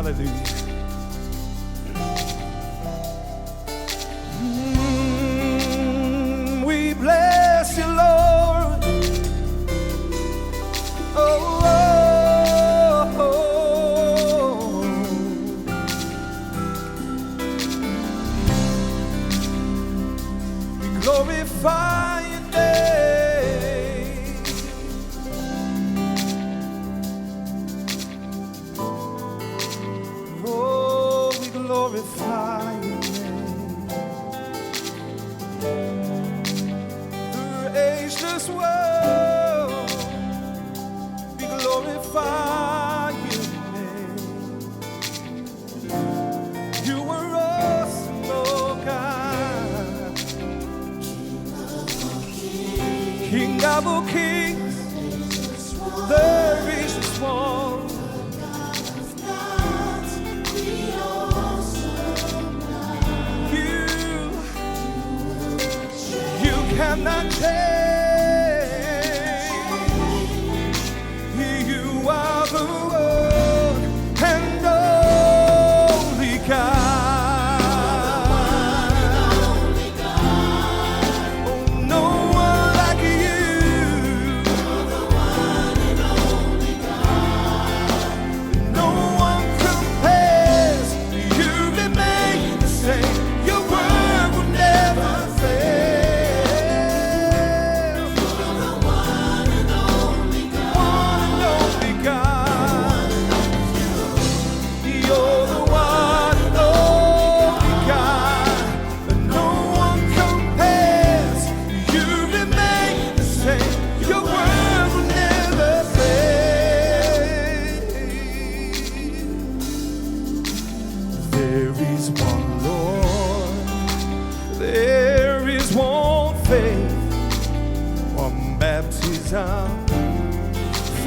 Hallelujah. We bless you, Lord. Oh, oh, oh. We glorify your name. Oh, we glorify your name. This world, we glorify your name. You were awesome, oh God. King of all kings, there is just one. You cannot change.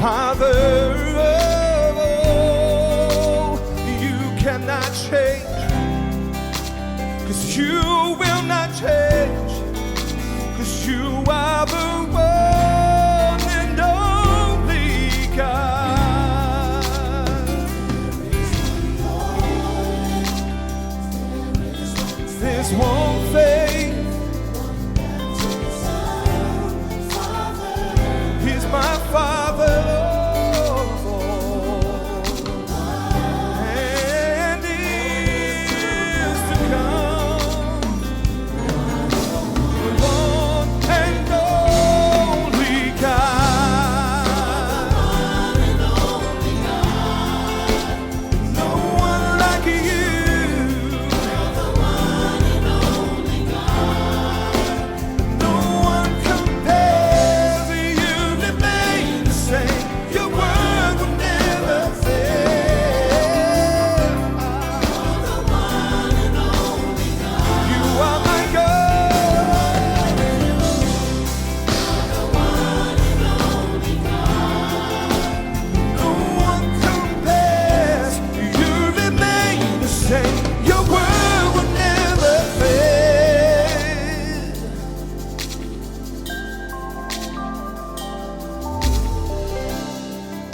Father, oh, you cannot change, 'cause you will not change, 'cause you are the one and only God. There's one faith. He's my Father.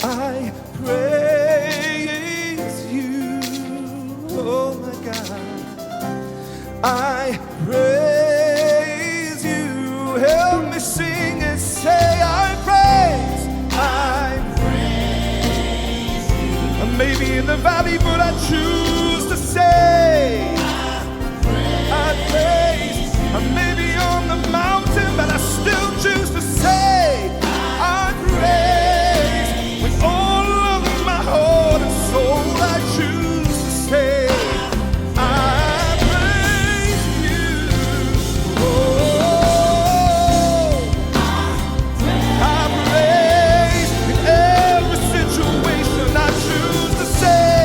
I praise you, oh my God. I praise you. Help me sing and say I praise you. Maybe in the valley, but I choose to say I praise. Maybe on the mountain, but I still choose to say I praise. All of my heart and soul, I choose to say I praise you. Oh, I praise in every situation. I choose to say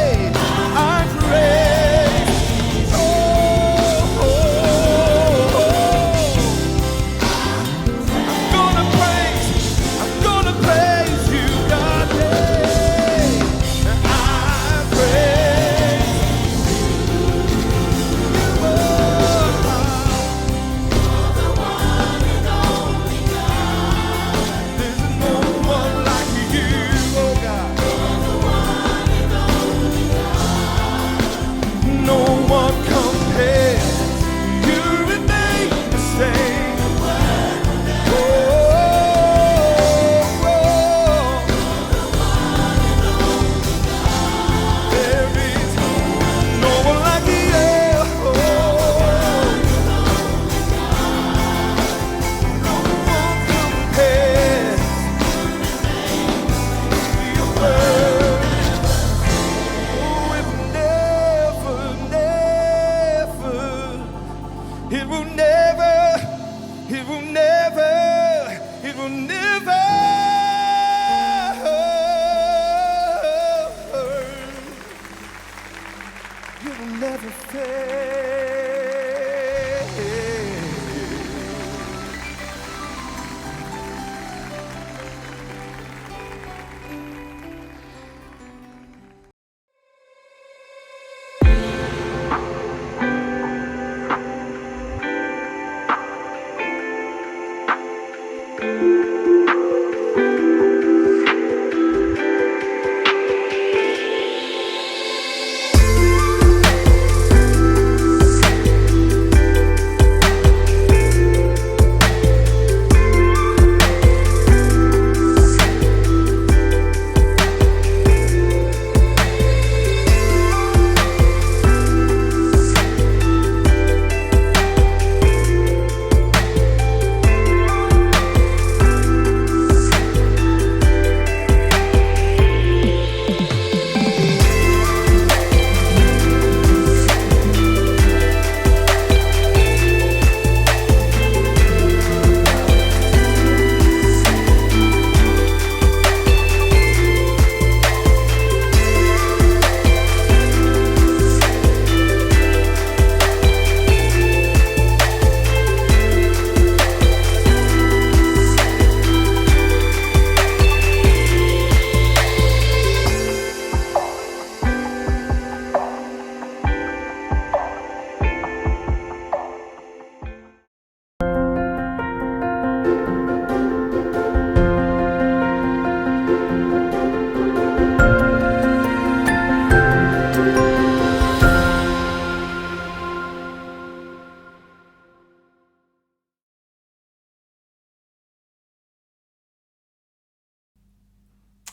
You will never fail.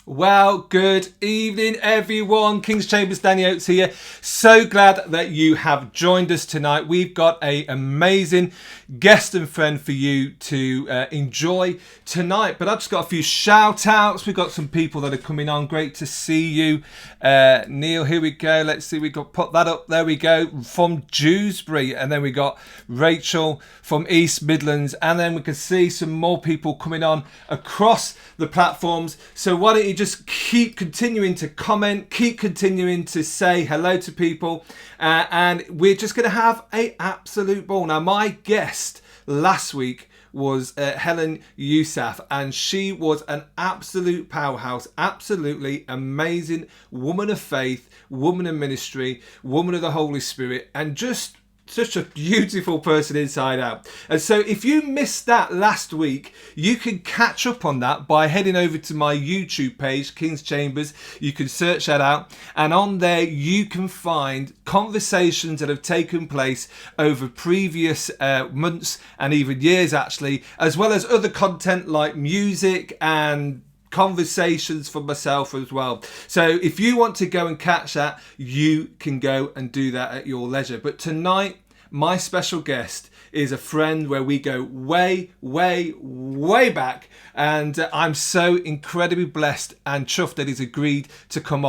Well, good evening, everyone. King's Chambers, Danny Oates here. So glad that you have joined us tonight. We've got an amazing guest and friend for you to enjoy tonight. But I've just got a few shout outs. We've got some people that are coming on. Great to see you. Neil, here we go. Let's see. We've got, put that up. There we go. From Dewsbury. And then we got Rachel from East Midlands. And then we can see some more people coming on across the platforms. So why don't you just keep continuing to comment, keep continuing to say hello to people, and we're just going to have an absolute ball. Now, my guest last week was Helen Yousaf, and she was an absolute powerhouse, absolutely amazing woman of faith, woman of ministry, woman of the Holy Spirit, and just such a beautiful person inside out. And so if you missed that last week, you can catch up on that by heading over to my YouTube page, King's Chambers. You can search that out, and on there you can find conversations that have taken place over previous months and even years actually, as well as other content like music and conversations for myself as well. So if you want to go and catch that, you can go and do that at your leisure. But tonight, my special guest is a friend where we go way, way, way back. And I'm so incredibly blessed and chuffed that he's agreed to come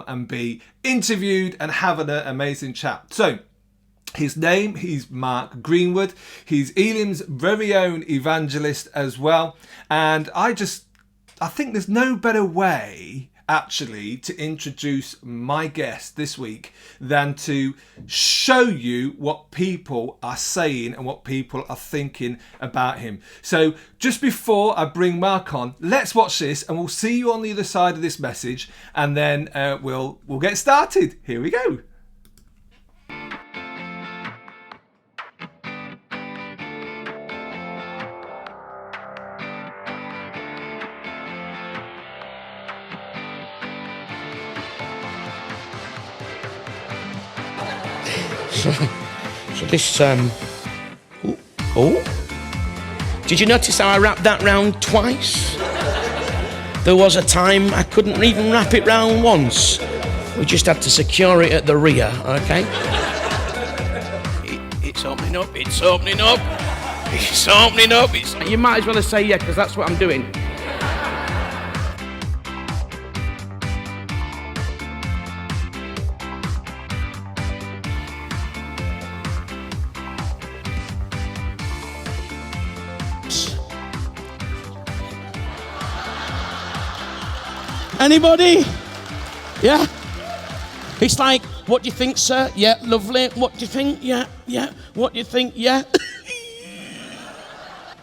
and be interviewed and have an amazing chat. So his name, he's Mark Greenwood. He's Elims' very own evangelist as well. And I think there's no better way actually to introduce my guest this week than to show you what people are saying and what people are thinking about him. So just before I bring Mark on, let's watch this, and we'll see you on the other side of this message, and then we'll get started. Here we go. So this, did you notice how I wrapped that round twice? There was a time I couldn't even wrap it round once. We just had to secure it at the rear, okay? It's opening up, it's opening up, it's opening up. You might as well say yeah, because that's what I'm doing. Anybody? Yeah? It's like, what do you think, sir? Yeah, lovely. What do you think? Yeah, yeah. What do you think? Yeah.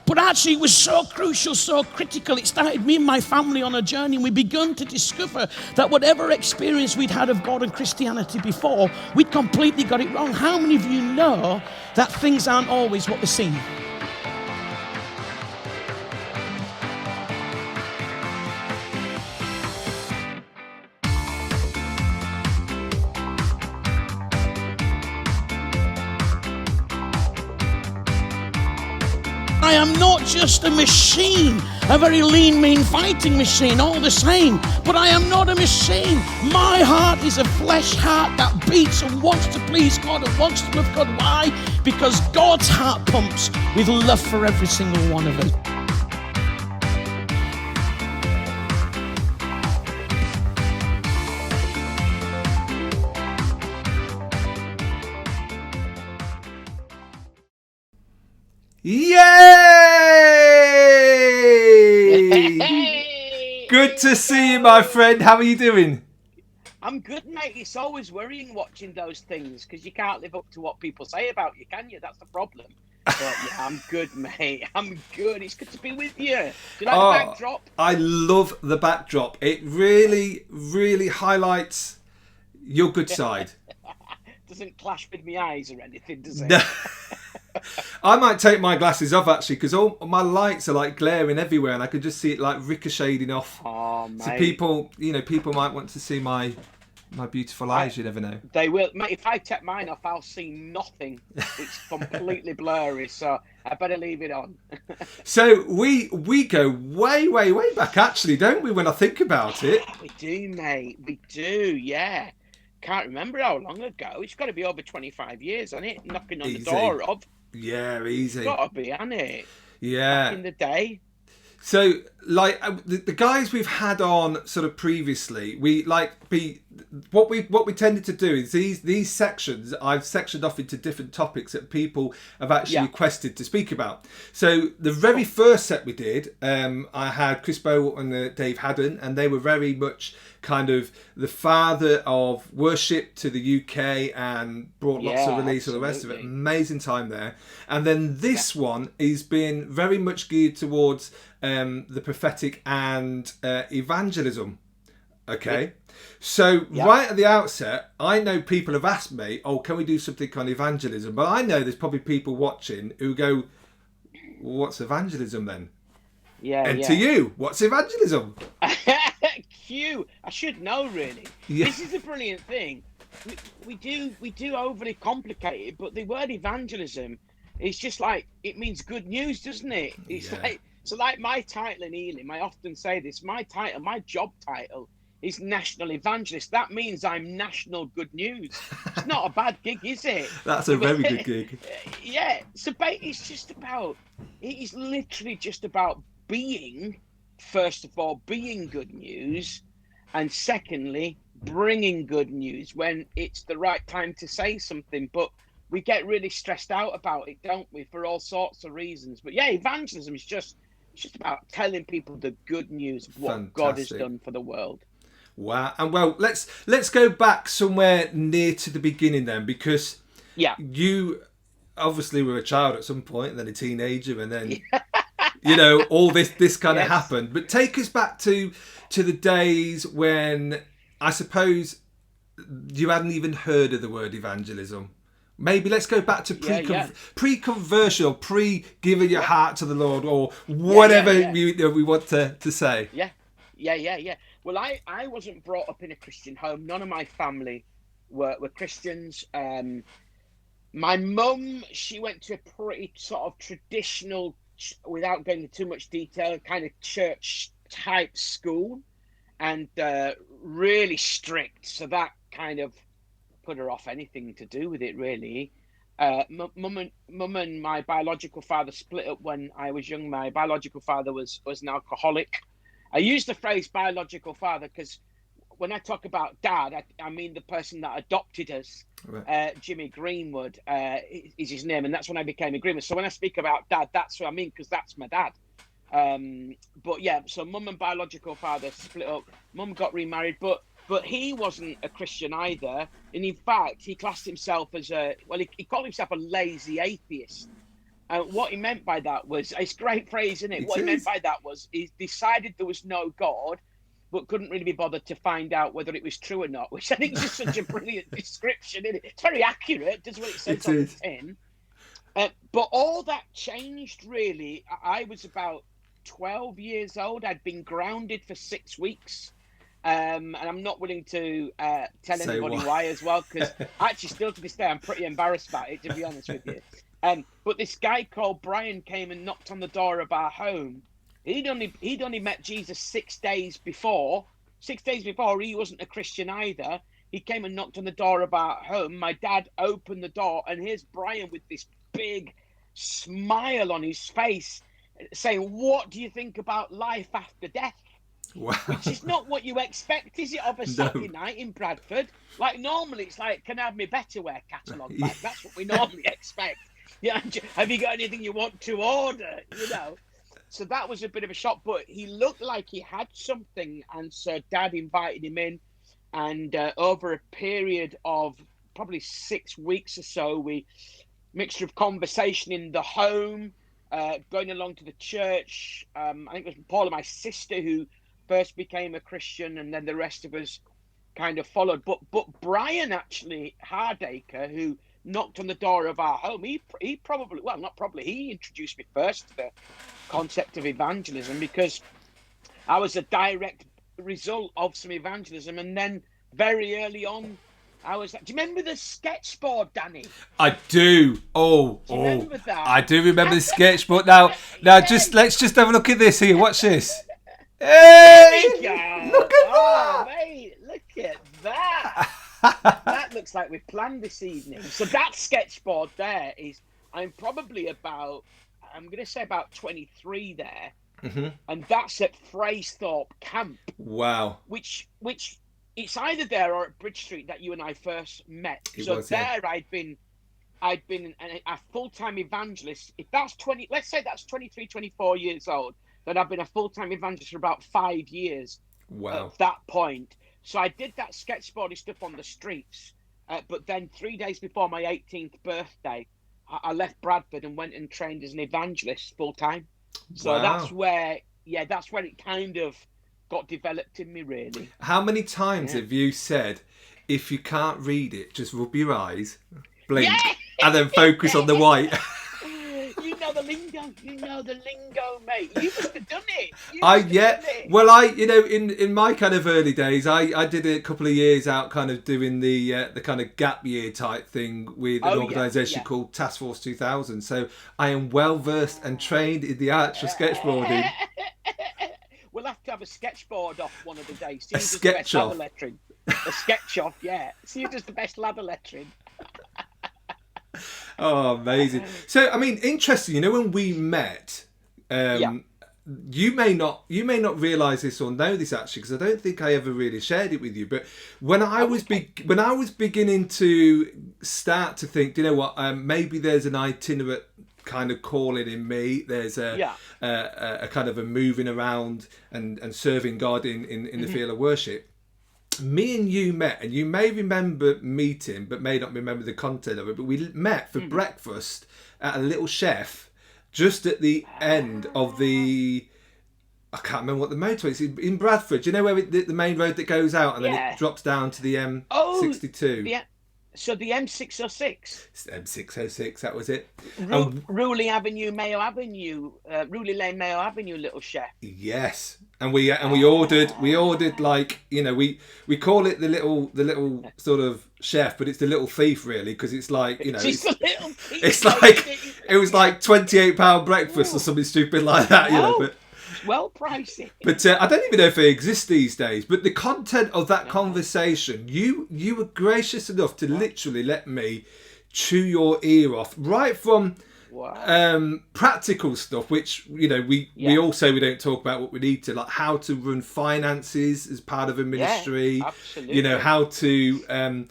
But actually, it was so crucial, so critical. It started me and my family on a journey, and we begun to discover that whatever experience we'd had of God and Christianity before, we'd completely got it wrong. How many of you know that things aren't always what they seem? I am not just a machine, a very lean, mean fighting machine, all the same. But I am not a machine. My heart is a flesh heart that beats and wants to please God and wants to love God. Why? Because God's heart pumps with love for every single one of us. Yay! Hey! Good to see you, my friend. How are you doing? I'm good, mate. It's always worrying watching those things because you can't live up to what people say about you, can you? That's the problem. But yeah, I'm good, mate. I'm good. It's good to be with you. Do you like the backdrop? I love the backdrop. It really, really highlights your good side. Doesn't clash with my eyes or anything, does it? No. I might take my glasses off actually because all my lights are like glaring everywhere and I could just see it like ricocheting off. Oh, mate. So people might want to see my beautiful eyes. You never know. They will, mate. If I take mine off, I'll see nothing. It's completely blurry, so I better leave it on. So we go way, way, way back actually, don't we? When I think about it, We do, mate. We do, yeah. Can't remember how long ago. It's got to be over 25 years, hasn't it? Knocking on Easy. the door of. Yeah, easy. It's got to be, hasn't it? Yeah. Back in the day. So, like the guys we've had on sort of previously, what we tended to do is these sections I've sectioned off into different topics that people have actually requested to speak about. So the very first set we did, I had Chris Bow and Dave Haddon, and they were very much kind of the father of worship to the UK and brought lots of release and the rest of it. Amazing time there. And then this one is been very much geared towards the prophetic and evangelism. Okay. So right at the outset, I know people have asked me, oh, can we do something on evangelism? But I know there's probably people watching who go, what's evangelism then? Yeah. And to you, what's evangelism? Q. I should know, really. Yeah. This is a brilliant thing. We do overly complicate it, but the word evangelism is just like, it means good news, doesn't it? It's like my title in Elim, I often say this, my job title is National Evangelist. That means I'm national good news. It's not a bad gig, is it? That's a very good gig. Yeah. So it is literally just about being, first of all, being good news, and secondly, bringing good news when it's the right time to say something. But we get really stressed out about it, don't we, for all sorts of reasons. But yeah, evangelism is just about telling people the good news of what God has done for the world. Wow. And well, let's go back somewhere near to the beginning then, because you obviously were a child at some point, and then a teenager, and then all this kind of happened. But take us back to the days when I suppose you hadn't even heard of the word evangelism. Maybe let's go back to pre-conversion, or pre-giving your heart to the Lord, or whatever we want to say. Yeah. Well, I wasn't brought up in a Christian home. None of my family were Christians. My mum, she went to a pretty sort of traditional, without going into too much detail, kind of church-type school, and really strict. So that kind of put her off anything to do with it, really. Mum and my biological father split up when I was young. My biological father was an alcoholic. I use the phrase biological father because when I talk about dad, I mean the person that adopted us. Right. Jimmy Greenwood is his name, and that's when I became a Greenwood. So when I speak about dad, that's what I mean, because that's my dad. But yeah, so mum and biological father split up. Mum got remarried, but but he wasn't a Christian either. And in fact, he classed himself as he called himself a lazy atheist. What he meant by that was, it's a great phrase, isn't it? What he meant by that was he decided there was no God, but couldn't really be bothered to find out whether it was true or not, which I think is just such a brilliant description, isn't it? It's very accurate, does what it says on the tin. But all that changed, really. I was about 12 years old. I'd been grounded for 6 weeks. And I'm not willing to tell anybody why as well, because actually still to this day, I'm pretty embarrassed about it, to be honest with you. But this guy called Brian came and knocked on the door of our home. He'd only met Jesus 6 days before. 6 days before, he wasn't a Christian either. He came and knocked on the door of our home. My dad opened the door, and here's Brian with this big smile on his face, saying, "What do you think about life after death?" Wow. Which is not what you expect, is it, of a Saturday night in Bradford? Like, normally it's like, "Can I have my Betterware catalogue back?" That's what we normally expect. Yeah, have you got anything you want to order? You know. So that was a bit of a shock, but he looked like he had something, and so Dad invited him in, and over a period of probably 6 weeks or so, we mixture of conversation in the home, going along to the church. I think it was Paul and my sister who first became a Christian, and then the rest of us kind of followed. But Brian actually Hardacre, who knocked on the door of our home, he probably, well, not probably, he introduced me first to the concept of evangelism, because I was a direct result of some evangelism. And then very early on, I was like, do you remember the sketchboard, Danny? I do. Do you remember that? I do remember the sketchboard. Now, let's just have a look at this here. Watch this. Hey! There we go. Look at that. Mate, look at that. That looks like we've planned this evening. So that sketchboard there is, I'm probably about, I'm going to say about 23 there. Mm-hmm. And that's at Fraysthorpe Camp. Wow. Which it's either there or at Bridge Street that you and I first met. I'd been a full-time evangelist. If that's 20, let's say that's 23, 24 years old, then I've been a full-time evangelist for about 5 years. Wow. At that point. So I did that sketchboardy stuff on the streets. But then 3 days before my 18th birthday, I left Bradford and went and trained as an evangelist full-time. So that's where it kind of got developed in me, really. How many times have you said, if you can't read it, just rub your eyes, blink, and then focus on the white? You know the lingo, mate. You must have done it. Well, in my kind of early days, I did a couple of years out kind of doing the kind of gap year type thing with an organisation called Task Force 2000. So I am well versed and trained in the actual sketchboarding. We'll have to have a sketchboard off one of the days. A sketch off. A sketch off, yeah. See who does the best ladder lettering. Oh, amazing. So, I mean, interesting, when we met, you may not realise this or know this actually, because I don't think I ever really shared it with you, but when I was beginning to start to think, you know what, maybe there's an itinerant kind of calling in me, there's a kind of a moving around and serving God in the field of worship. Me and you met, and you may remember meeting, but may not remember the content of it, but we met for breakfast at a little chef just at the end of the, I can't remember what the motorway is, in Bradford. Do you know where the main road that goes out and then it drops down to the M62? Yeah. So the M606. It's M606, that was it. Rewley Avenue, Mayo Avenue, Rewley Lane, Mayo Avenue, little chef. Yes, and we ordered like, we call it the little sort of chef, but it's the little thief really, because it's like, it's the little thief. It's like it was like £28 breakfast or something stupid like that, but. Well pricey. But I don't even know if they exist these days. But the content of that conversation, you were gracious enough to literally let me chew your ear off, right from practical stuff, which we don't talk about what we need to, like how to run finances as part of a ministry. Absolutely. How to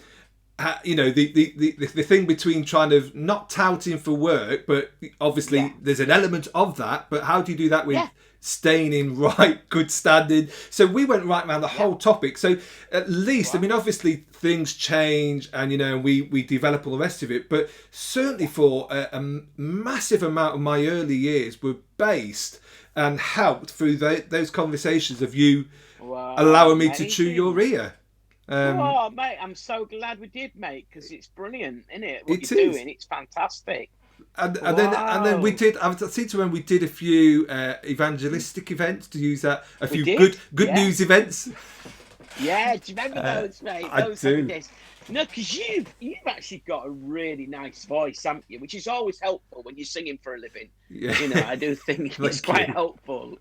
you know, the thing between trying to not touting for work, but obviously there's an element of that. But how do you do that with staying in right good standing? So we went right around the whole topic. So at least, I mean, obviously things change, and you know, we develop all the rest of it. But certainly for a massive amount of my early years were based and helped through those conversations of you allowing me to chew your ear. Oh, mate, I'm so glad we did, mate, because it's brilliant, isn't it? What It you're is. doing, it's fantastic. And then we did. I seem to remember we did a few evangelistic events, to use that. A few good news events. Yeah, do you remember those, mate? Those I do. days. No, because you've actually got a really nice voice, haven't you? Which is always helpful when you're singing for a living. Yeah. You know, I do think it's quite helpful.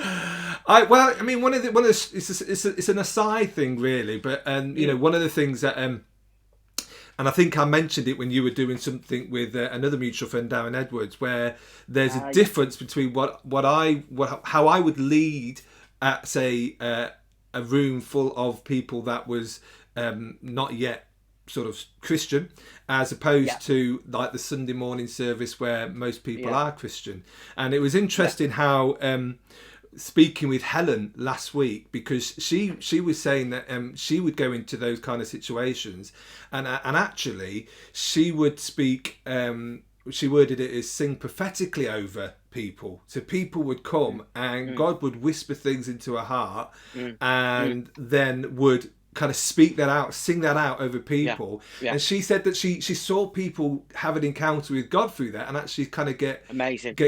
I mean, it's an aside thing, really, but you know, one of the things that and I think I mentioned it when you were doing something with another mutual friend, Darren Edwards, where there's a difference between how I would lead at, say, a room full of people that was not yet sort of Christian, as opposed to like the Sunday morning service where most people are Christian. And it was interesting how speaking with Helen last week, because she was saying that she would go into those kind of situations, and actually she would speak. She worded it as sing prophetically over people. So people would come and God would whisper things into her heart, and then would kind of speak that out, sing that out over people. And she said that she saw people have an encounter with God through that, and actually kind of get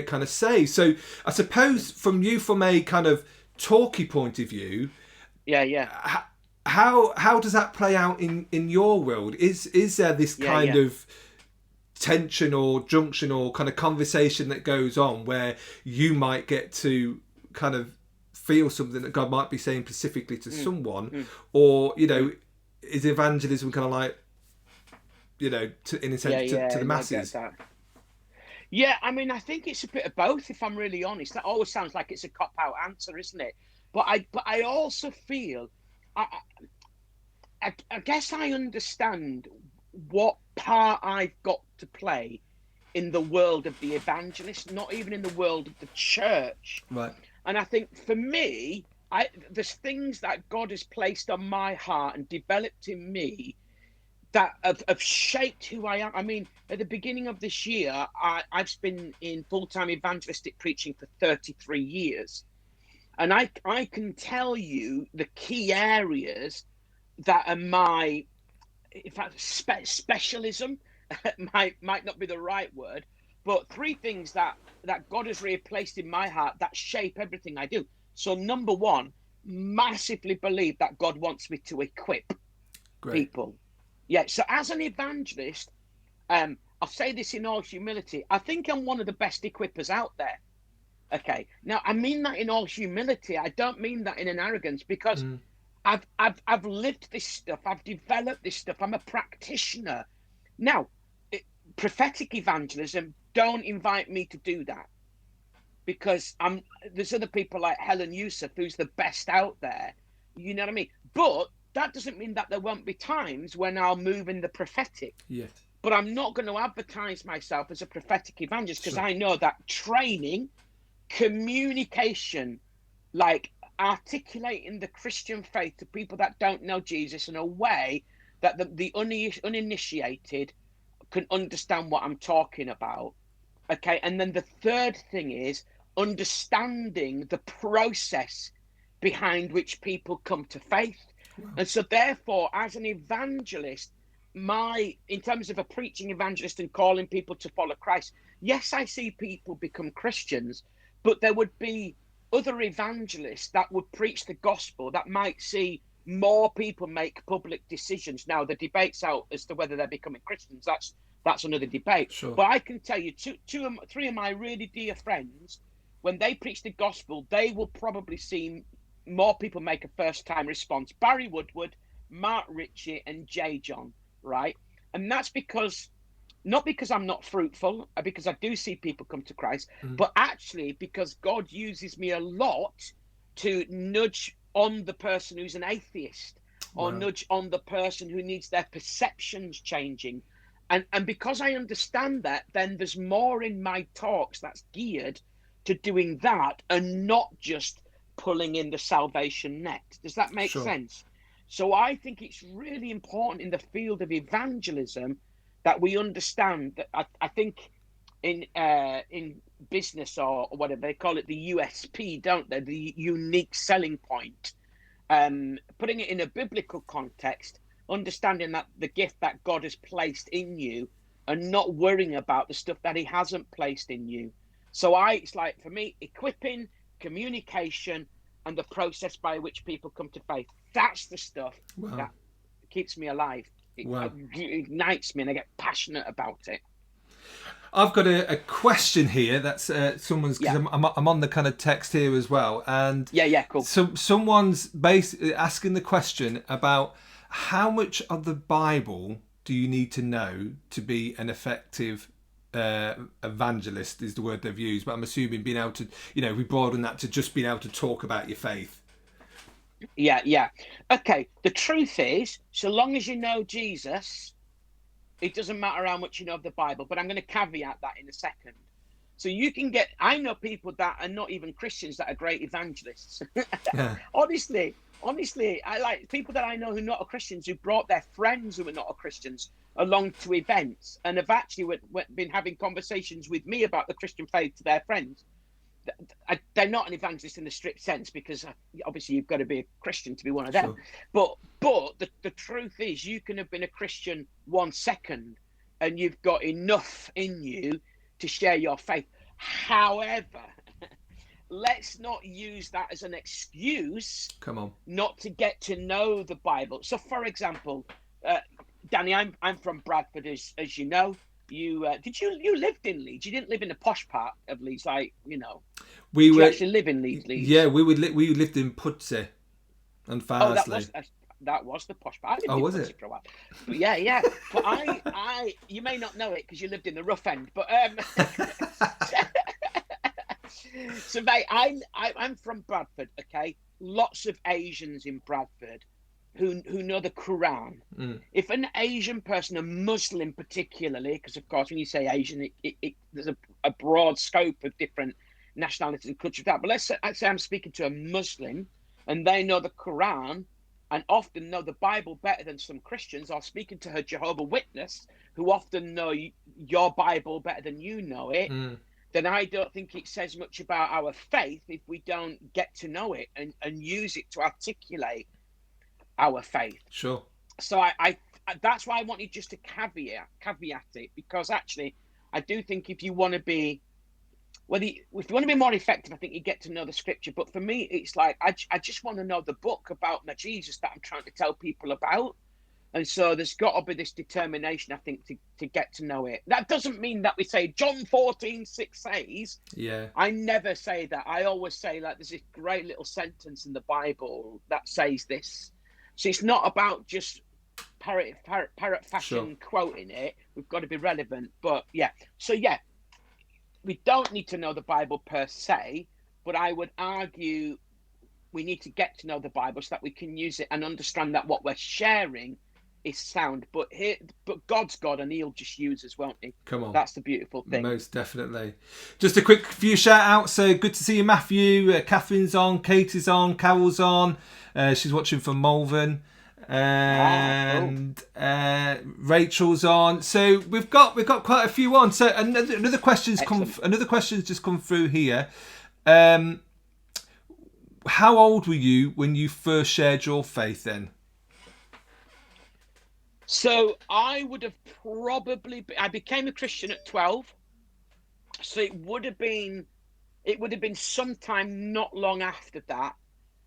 kind of saved. So I suppose from a kind of talky point of view, how does that play out in your world? Is there this kind of tension or junction or kind of conversation that goes on where you might get to kind of feel something that God might be saying specifically to someone, or you know, is evangelism kind of like, you know, in a sense to the masses? Yeah, I mean, I think it's a bit of both. If I'm really honest, that always sounds like it's a cop-out answer, isn't it? But I also feel, I guess I understand what part I've got to play in the world of the evangelist, not even in the world of the church. Right. And I think for me, there's things that God has placed on my heart and developed in me that have shaped who I am. I mean, at the beginning of this year, I've been in full-time evangelistic preaching for 33 years. And I can tell you the key areas that are my, in fact, specialism might not be the right word, but three things that God has really placed in my heart that shape everything I do. So number one, massively believe that God wants me to equip people. Yeah. So as an evangelist, I'll say this in all humility, I think I'm one of the best equippers out there. Okay. Now I mean that in all humility. I don't mean that in an arrogance, because I've lived this stuff. I've developed this stuff. I'm a practitioner. Now, prophetic evangelism, don't invite me to do that, because there's other people like Helen Yusuf, who's the best out there. You know what I mean? But that doesn't mean that there won't be times when I'll move in the prophetic. Yeah. But I'm not going to advertise myself as a prophetic evangelist, because I know that training, communication, like articulating the Christian faith to people that don't know Jesus in a way that the uninitiated can understand what I'm talking about. Okay. And then the third thing is understanding the process behind which people come to faith. Wow. And so therefore, as an evangelist, in terms of a preaching evangelist and calling people to follow Christ, yes, I see people become Christians, but there would be other evangelists that would preach the gospel that might see more people make public decisions. Now, the debate's out as to whether they're becoming Christians. That's another debate. Sure. But I can tell you, three of my really dear friends, when they preach the gospel, they will probably see more people make a first-time response. Barry Woodward, Mark Ritchie, and Jay John, right? And that's not because I'm not fruitful, because I do see people come to Christ, but actually because God uses me a lot to nudge on the person who's an atheist. or nudge on the person who needs their perceptions changing. And because I understand that, then there's more in my talks that's geared to doing that and not just pulling in the salvation net. Does that make sense? So I think it's really important in the field of evangelism that we understand that. I think in business or whatever they call it, the USP, don't they? The unique selling point. Putting it in a biblical context, understanding that the gift that God has placed in you and not worrying about the stuff that he hasn't placed in you. So it's like, for me, equipping, communication, and the process by which people come to faith. That's the stuff that keeps me alive. It ignites me and I get passionate about it. I've got a question here. That's someone's, because I'm on the kind of text here as well. And cool. So someone's basically asking the question about how much of the Bible do you need to know to be an effective evangelist is the word they've used, but I'm assuming being able to, we broaden that to just being able to talk about your faith. Okay, the truth is, so long as you know Jesus, it doesn't matter how much you know of the Bible, but I'm going to caveat that in a second. So you can I know people that are not even Christians that are great evangelists. Honestly, I like people that I know who are not Christians, who brought their friends who are not Christians along to events and have actually been having conversations with me about the Christian faith to their friends. They're not an evangelist in the strict sense, because obviously you've got to be a Christian to be one of them. Sure. But the truth is, you can have been a Christian 1 second and you've got enough in you to share your faith. However, let's not use that as an excuse not to get to know the Bible. So, for example, Danny, I'm from Bradford, as you know. You lived in Leeds? You didn't live in the posh part of Leeds, like you actually live in Leeds? Yeah, we lived in Pudsey and Farsley. That was the posh part. I lived in Pudsey for a while. But yeah. But I you may not know it because you lived in the rough end. But so mate, I'm from Bradford. Okay, lots of Asians in Bradford who know the Quran. If an Asian person, a Muslim particularly, because of course when you say Asian, there's a broad scope of different nationalities and cultures. But let's say I'm speaking to a Muslim and they know the Quran and often know the Bible better than some Christians, or speaking to a Jehovah's Witness who often know your Bible better than you know it, then I don't think it says much about our faith if we don't get to know it and use it to articulate our faith. Sure. So I that's why I wanted just to caveat it, because actually I do think if you want to be more effective, I think you get to know the scripture. But for me, it's like I just want to know the book about my Jesus that I'm trying to tell people about. And so there's got to be this determination, I think, to get to know it. That doesn't mean that we say John 14:6 says. Yeah. I never say that. I always say, like, there's this great little sentence in the Bible that says this. So it's not about just parrot fashion quoting it. We've got to be relevant. But yeah. So yeah, we don't need to know the Bible per se, but I would argue we need to get to know the Bible so that we can use it and understand that what we're sharing is sound. But God's God, and he'll just use us, won't he? Come on. That's the beautiful thing. Most definitely. Just a quick few shout outs. So good to see you, Matthew. Catherine's on, Kate is on, Carol's on. She's watching from Malvern. And Rachel's on. So we've got quite a few on. So another question's just come through here. How old were you when you first shared your faith then? So I would have I became a Christian at 12. So it would have been sometime not long after that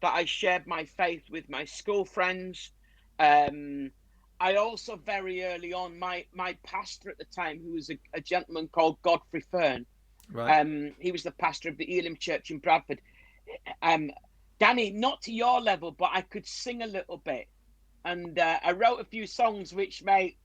I shared my faith with my school friends. I also very early on, my pastor at the time, who was a gentleman called Godfrey Fern. Right. He was the pastor of the Elims church in Bradford. Danny, not to your level, but I could sing a little bit. And I wrote a few songs which, mate,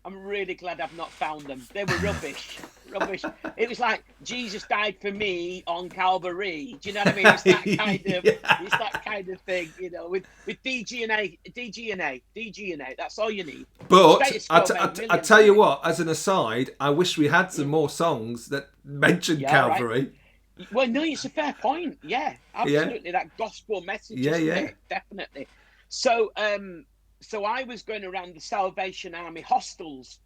I'm really glad I've not found them. They were rubbish. Rubbish. It was like Jesus died for me on Calvary. Do you know what I mean? It's that kind of it's that kind of thing, you know, with DG and A. That's all you need. But Status Quo made I millions, tell you didn't it? what, as an aside, I wish we had some more songs that mentioned Yeah, Calvary. Well, no, it's a fair point. Yeah, absolutely. That gospel message, isn't it? Definitely. So, so I was going around the Salvation Army hostels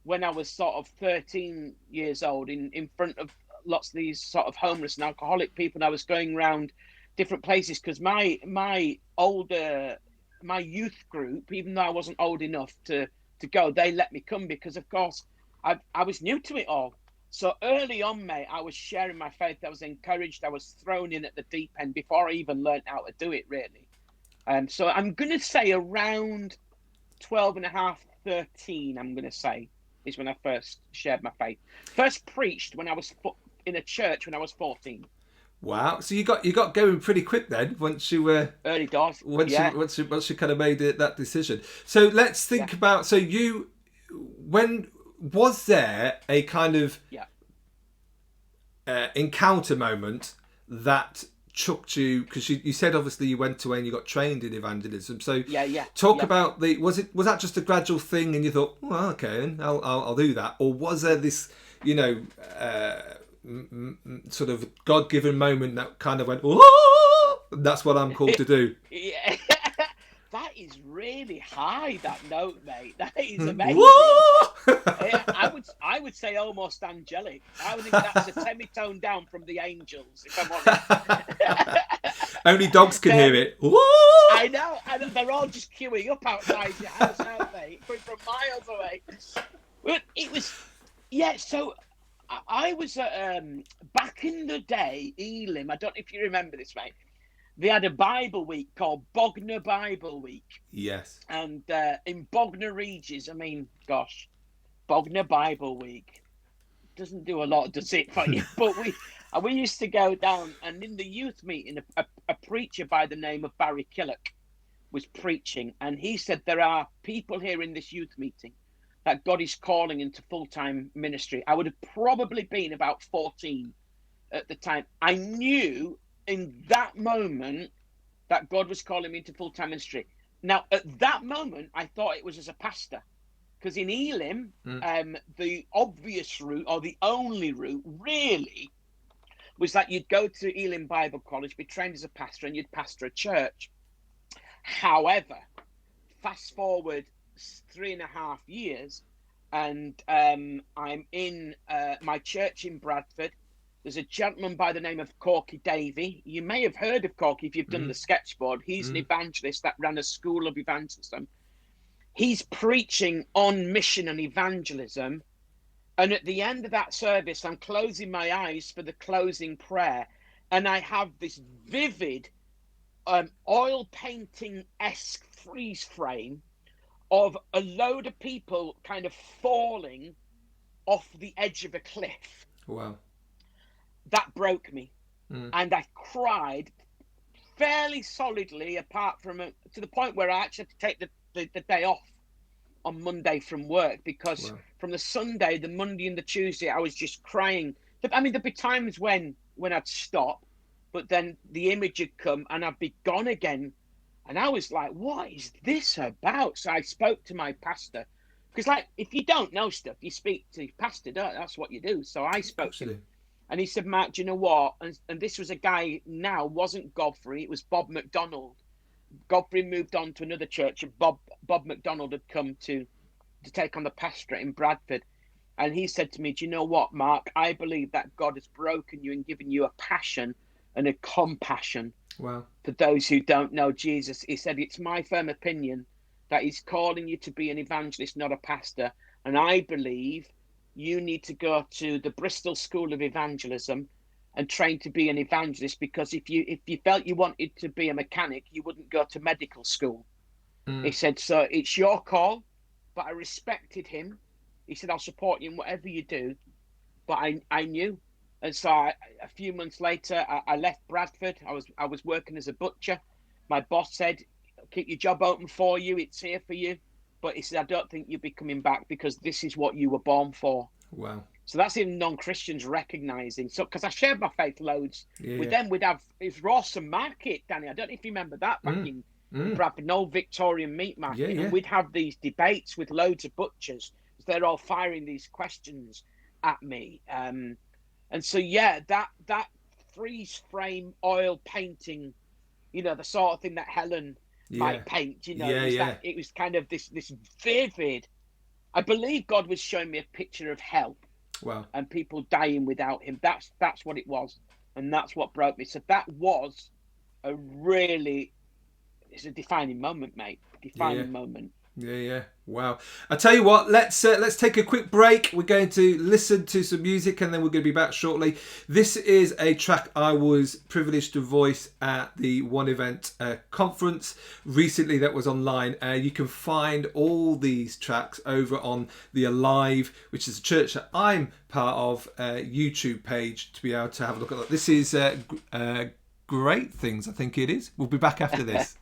when I was sort of 13 years old in front of lots of these sort of homeless and alcoholic people. And I was going around different places because my youth group, even though I wasn't old enough to go, they let me come because, of course, I was new to it all. So early on, mate, I was sharing my faith. I was encouraged. I was thrown in at the deep end before I even learned how to do it, really. So I'm going to say around 12 and a half, 13, I'm going to say, is when I first shared my faith. First preached when I was in a church when I was 14. Wow! So you got going pretty quick then once you were early doors. Once you kind of made that decision. So let's think about. So when was there a kind of encounter moment that chucked you, because you said obviously you went away and you got trained in evangelism, so talk about was that just a gradual thing and you thought, well, okay, I'll do that, or was there this sort of God-given moment that kind of went, oh, that's what I'm called to do? Yeah. That is really high, that note, mate. That is amazing. I would say almost angelic. I would think that's a semitone down from the angels, if I'm honest. Only dogs can hear it. I know. They're all just queuing up outside your house, aren't they? Coming from miles away. But it was, so I was back in the day, Elim. I don't know if you remember this, mate. They had a Bible week called Bognor Bible Week. Yes. And in Bognor Regis, I mean, gosh, Bognor Bible Week doesn't do a lot, does it, for you? But we used to go down, and in the youth meeting, a preacher by the name of Barry Killock was preaching, and he said there are people here in this youth meeting that God is calling into full-time ministry. I would have probably been about 14 at the time. I knew in that moment that God was calling me into full-time ministry. Now, at that moment, I thought it was as a pastor, because in Elim, the obvious route, or the only route, really, was that you'd go to Elim Bible College, be trained as a pastor, and you'd pastor a church. However, fast forward 3.5 years, and I'm in my church in Bradford. There's a gentleman by the name of Corky Davey. You may have heard of Corky if you've done the sketchboard. He's an evangelist that ran a school of evangelism. He's preaching on mission and evangelism. And at the end of that service, I'm closing my eyes for the closing prayer. And I have this vivid oil painting-esque freeze frame of a load of people kind of falling off the edge of a cliff. Wow. That broke me. And I cried fairly solidly, apart from to the point where I actually had to take the day off on Monday from work, because from the Sunday, the Monday and the Tuesday, I was just crying. I mean, there'd be times when I'd stop, but then the image would come and I'd be gone again. And I was like, what is this about? So I spoke to my pastor, because like, if you don't know stuff, you speak to your pastor, don't you? That's what you do. So I spoke to him. And he said, Mark, do you know what? And this was a guy now, wasn't Godfrey, it was Bob McDonald. Godfrey moved on to another church, and Bob McDonald had come to take on the pastorate in Bradford. And he said to me, do you know what, Mark? I believe that God has broken you and given you a passion and a compassion for those who don't know Jesus. He said, it's my firm opinion that he's calling you to be an evangelist, not a pastor. And I believe you need to go to the Bristol School of Evangelism and train to be an evangelist, because if you felt you wanted to be a mechanic, you wouldn't go to medical school. He said, so it's your call, but I respected him. He said, I'll support you in whatever you do. But I knew. And so a few months later, I left Bradford. I was working as a butcher. My boss said, keep your job open for you. It's here for you. but he said, I don't think you'll be coming back because this is what you were born for. Wow. So that's even non-Christians recognizing. So, because I shared my faith loads with them, we'd have, it was Rawson Market, Danny. I don't know if you remember that back in Bradford, an old Victorian meat market. And we'd have these debates with loads of butchers. They're all firing these questions at me. And so, that freeze frame oil painting, the sort of thing that Helen might paint, it was kind of this vivid. I believe God was showing me a picture of hell. Wow. And people dying without him. That's what it was. And that's what broke me. So that was it's a defining moment, mate. Defining moment. Yeah. Wow. I tell you what, let's take a quick break. We're going to listen to some music and then we're going to be back shortly. This is a track I was privileged to voice at the One Event conference recently that was online. You can find all these tracks over on the Alive, which is a church that I'm part of, YouTube page to be able to have a look at that. This is Great Things, I think it is. We'll be back after this.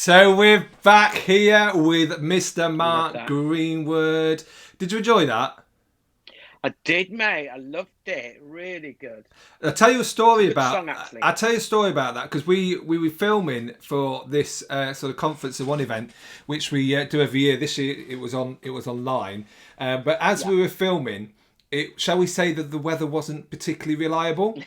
So we're back here with Mr. Mark that. Greenwood. Did you enjoy that? I did, mate. I loved it. Really good. I'll tell you a story Good about. song, actually. I'll tell you a story about that because we were filming for this sort of conference of one event, which we do every year. This year it was online, but as we were filming, shall we say that the weather wasn't particularly reliable.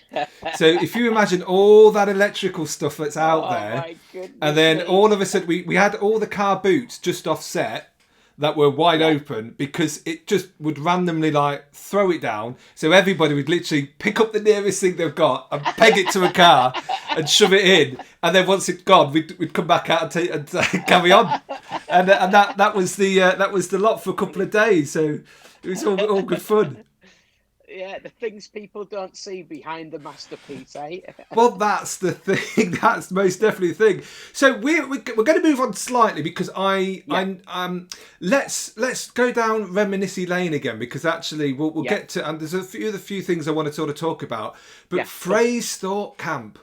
So if you imagine all that electrical stuff that's out there, My goodness and then me. all of a sudden we had all the car boots just offset that were wide open because it just would randomly like throw it down. So everybody would literally pick up the nearest thing they've got and peg it to a car and shove it in. And then once it's gone, we'd come back out and carry on. And that was the lot for a couple of days. So it was all good fun. Yeah, the things people don't see behind the masterpiece, eh? Well, that's the thing. That's most definitely the thing. So we're going to move on slightly because let's go down reminiscing lane again because actually we'll get to, and there's a few things I want to sort of talk about. But Phrase Thought Camp.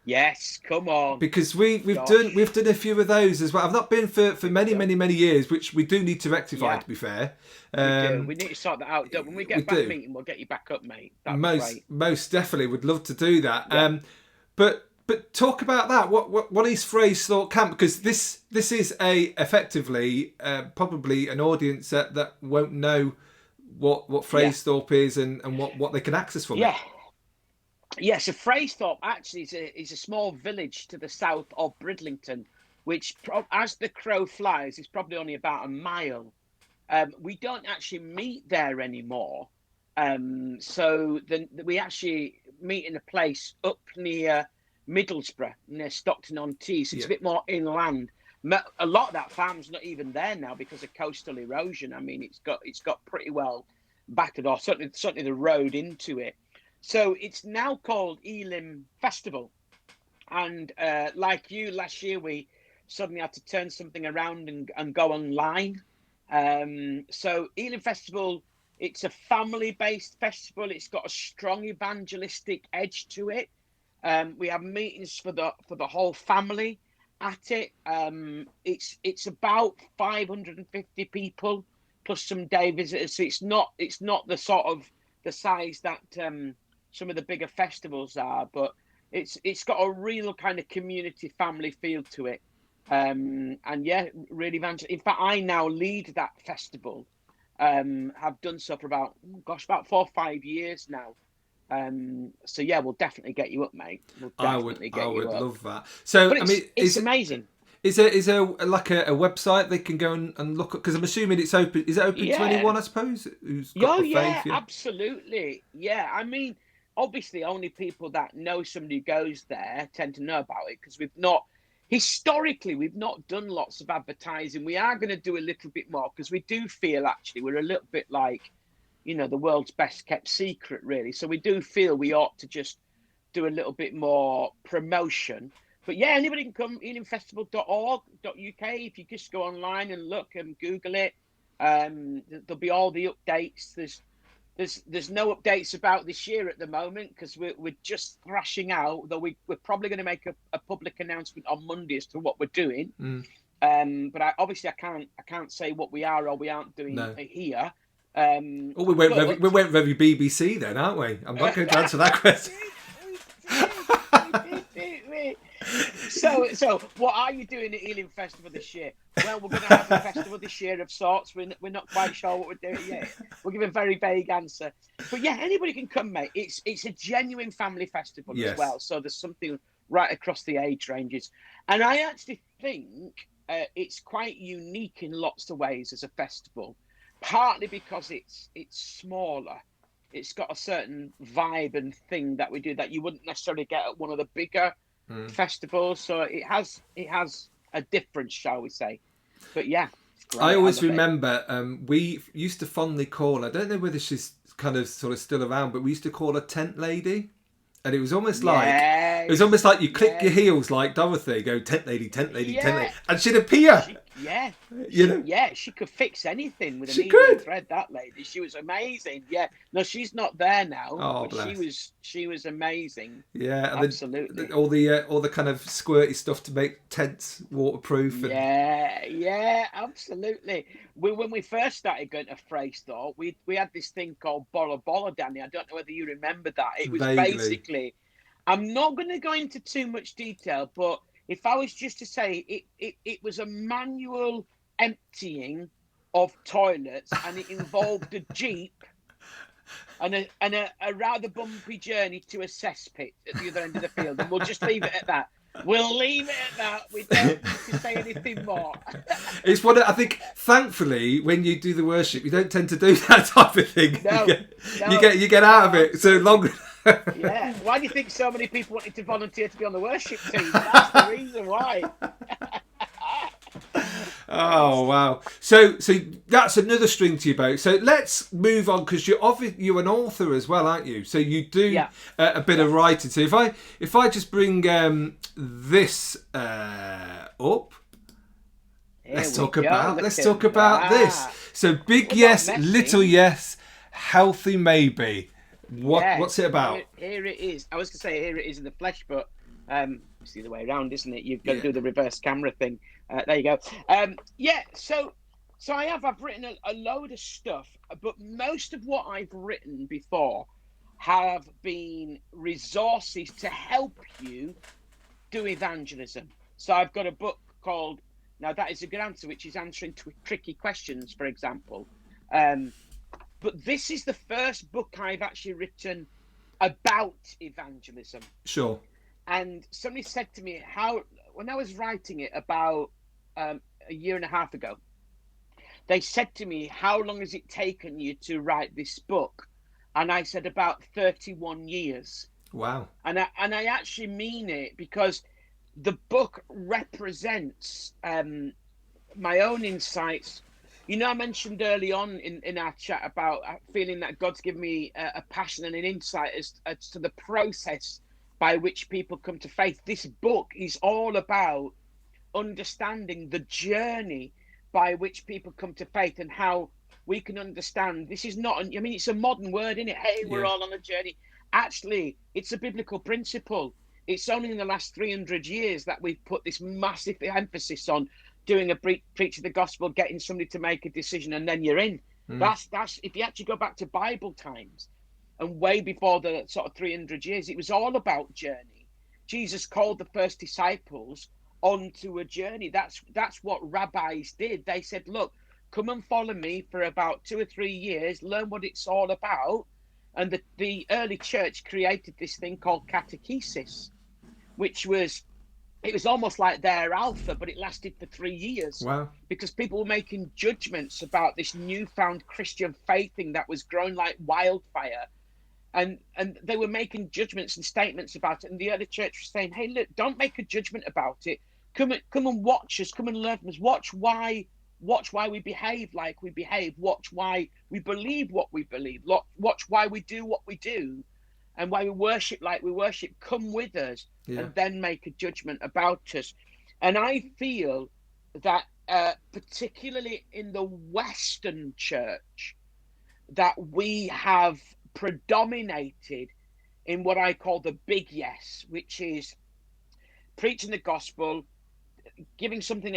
Yes, come on. Because we've done a few of those as well. I've not been for many years, which we do need to rectify. To be fair, we need to sort that out. When we get back meeting, we'll get you back up, mate. That'd be great. Most definitely would love to do that. Yeah. But talk about that. What is Phrase Thought Camp? Because this is effectively probably an audience that won't know what Phrase Thought is and what they can access from it. Yeah, so Fraysthorpe actually is a small village to the south of Bridlington, which, as the crow flies, is probably only about a mile. We don't actually meet there anymore. So we actually meet in a place up near Middlesbrough, near Stockton-on-Tees. It's a bit more inland. A lot of that farm's not even there now because of coastal erosion. I mean, it's got pretty well battered, or certainly the road into it. So it's now called Elim Festival. And like you, last year we suddenly had to turn something around and go online. So Elim Festival, it's a family-based festival. It's got a strong evangelistic edge to it. We have meetings for the whole family at it. It's about 550 people plus some day visitors. So it's not the sort of the size that some of the bigger festivals are, but it's got a real kind of community family feel to it. And yeah, really evangelical. In fact, I now lead that festival. Have done so for about 4 or 5 years now. So yeah, we'll definitely get you up, mate. I would love that. So but it's amazing. Is there like a website they can go and look at? Because I'm assuming it's open. Is it open to anyone? I suppose who's got the faith? Yeah, absolutely. Yeah, I mean, obviously, only people that know somebody who goes there tend to know about it because we've not done lots of advertising. We are going to do a little bit more because we do feel actually we're a little bit like, the world's best kept secret, really. So we do feel we ought to just do a little bit more promotion. But yeah, anybody can come, elimfestival.org.uk. If you just go online and look and Google it, there'll be all the updates. There's no updates about this year at the moment because we're just thrashing out, though we're probably going to make a public announcement on Monday as to what we're doing. But I can't say what we are or we aren't doing here. We went very BBC then, aren't we? I'm not going to answer that question. So what are you doing at Elim Festival this year? Well, we're going to have a festival this year of sorts. We're not quite sure what we're doing yet. We'll give a very vague answer. But yeah, anybody can come, mate. It's a genuine family festival as well. So there's something right across the age ranges. And I actually think it's quite unique in lots of ways as a festival, partly because it's smaller. It's got a certain vibe and thing that we do that you wouldn't necessarily get at one of the bigger festivals. So it has a difference, shall we say. But yeah, I always remember we used to fondly call, I don't know whether she's kind of sort of still around, but we used to call her Tent Lady. And it was almost like It was almost like you click your heels like Dorothy, go tent lady, tent lady, tent lady, and she'd appear. She could fix anything with a She needle could. and thread. That lady, she was amazing. Yeah, no, she's not there now. Oh, but bless. she was amazing. Yeah, and absolutely. All the kind of squirty stuff to make tents waterproof. And... Yeah, absolutely. When we first started going to Freystore, we had this thing called Bora Bora, Danny. I don't know whether you remember that. It was Vaguely. basically, I'm not going to go into too much detail, but if I was just to say, it was a manual emptying of toilets, and it involved a jeep and a rather bumpy journey to a cesspit at the other end of the field. And we'll just leave it at that. We'll leave it at that. We don't need to say anything more. It's what I think. Thankfully, when you do the worship, you don't tend to do that type of thing. No, you get out of it so long. Yeah. Why do you think so many people wanted to volunteer to be on the worship team? That's the reason why. Oh wow! So that's another string to your bow. So let's move on, because you're an author as well, aren't you? So you do a bit of writing. So if I just bring this up, let's talk about this. So big yes, little yes, healthy maybe. What's it about? Here it is. I was going to say here it is in the flesh, but it's the other way around, isn't it? You've got to do the reverse camera thing. There you go. So I've written a load of stuff, but most of what I've written before have been resources to help you do evangelism. So I've got a book called, now that is a good answer, which is answering tricky questions, for example. But this is the first book I've actually written about evangelism. Sure. And somebody said to me, when I was writing it about a year and a half ago, they said to me, how long has it taken you to write this book? And I said, about 31 years. Wow. And I actually mean it, because the book represents my own insights. You know, I mentioned early on in our chat about feeling that God's given me a passion and an insight as to the process by which people come to faith. This book is all about understanding the journey by which people come to faith, and how we can understand this is not, I mean, it's a modern word, isn't it? Hey, we're all on a journey. Actually, it's a biblical principle. It's only in the last 300 years that we've put this massive emphasis on doing a preach of the gospel, getting somebody to make a decision, and then you're in. That's if you actually go back to Bible times, and way before the sort of 300 years, it was all about journey. Jesus called the first disciples onto a journey. That's what rabbis did. They said, look, come and follow me for about 2 or 3 years, learn what it's all about. And the early church created this thing called catechesis, which was, it was almost like their alpha, but it lasted for 3 years. Wow. Because people were making judgments about this newfound Christian faith thing that was growing like wildfire. And they were making judgments and statements about it. And the early church was saying, hey, look, don't make a judgment about it. Come and watch us. Come and learn from us. Watch why we behave like we behave. Watch why we believe what we believe. Watch why we do what we do, and why we worship like we worship. Come with us, and then make a judgment about us. And I feel that particularly in the Western church, that we have predominated in what I call the big yes, which is preaching the gospel, giving somebody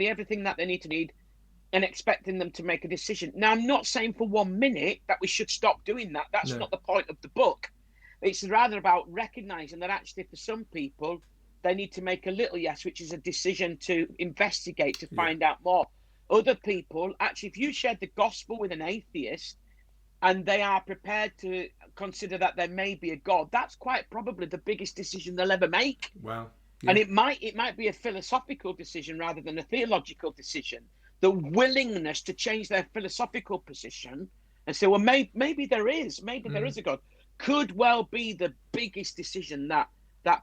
everything that they need, and expecting them to make a decision. Now, I'm not saying for 1 minute that we should stop doing that. That's not the point of the book. It's rather about recognizing that actually for some people, they need to make a little yes, which is a decision to investigate, to find out more. Other people, actually, if you shared the gospel with an atheist and they are prepared to consider that there may be a God, that's quite probably the biggest decision they'll ever make. Wow. Yeah. And it might be a philosophical decision rather than a theological decision. The willingness to change their philosophical position and say, well, maybe there is a God, could well be the biggest decision that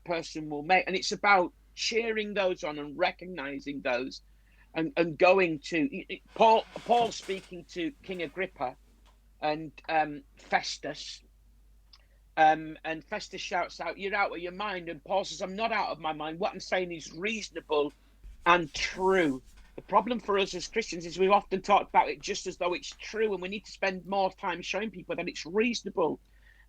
person will make. And it's about cheering those on and recognizing those, and going to Paul speaking to King Agrippa and Festus. And Festus shouts out, "You're out of your mind." And Paul says, "I'm not out of my mind. What I'm saying is reasonable and true." The problem for us as Christians is we've often talked about it just as though it's true, and we need to spend more time showing people that it's reasonable.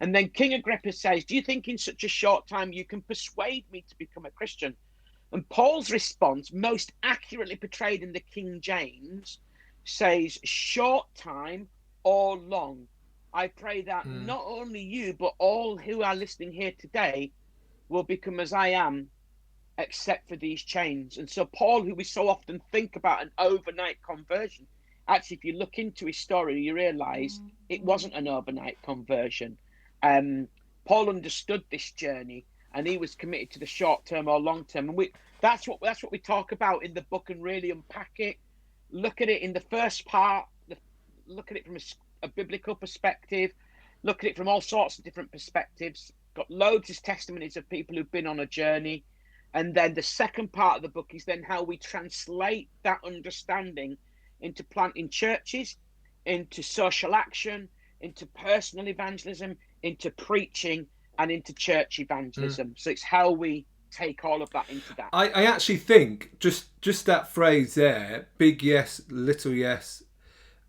And then King Agrippa says, "Do you think in such a short time you can persuade me to become a Christian?" And Paul's response, most accurately portrayed in the King James, says, "Short time or long. I pray that not only you, but all who are listening here today will become as I am, except for these chains." And so Paul, who we so often think about an overnight conversion, actually, if you look into his story, you realize it wasn't an overnight conversion. Paul understood this journey, and he was committed to the short term or long term. And that's what we talk about in the book, and really unpack it. Look at it in the first part. Look at it from a biblical perspective. Look at it from all sorts of different perspectives. Got loads of testimonies of people who've been on a journey. And then the second part of the book is then how we translate that understanding into planting churches, into social action, into personal evangelism, into preaching, and into church evangelism. So it's how we take all of that into that. I actually think just that phrase there, big yes, little yes,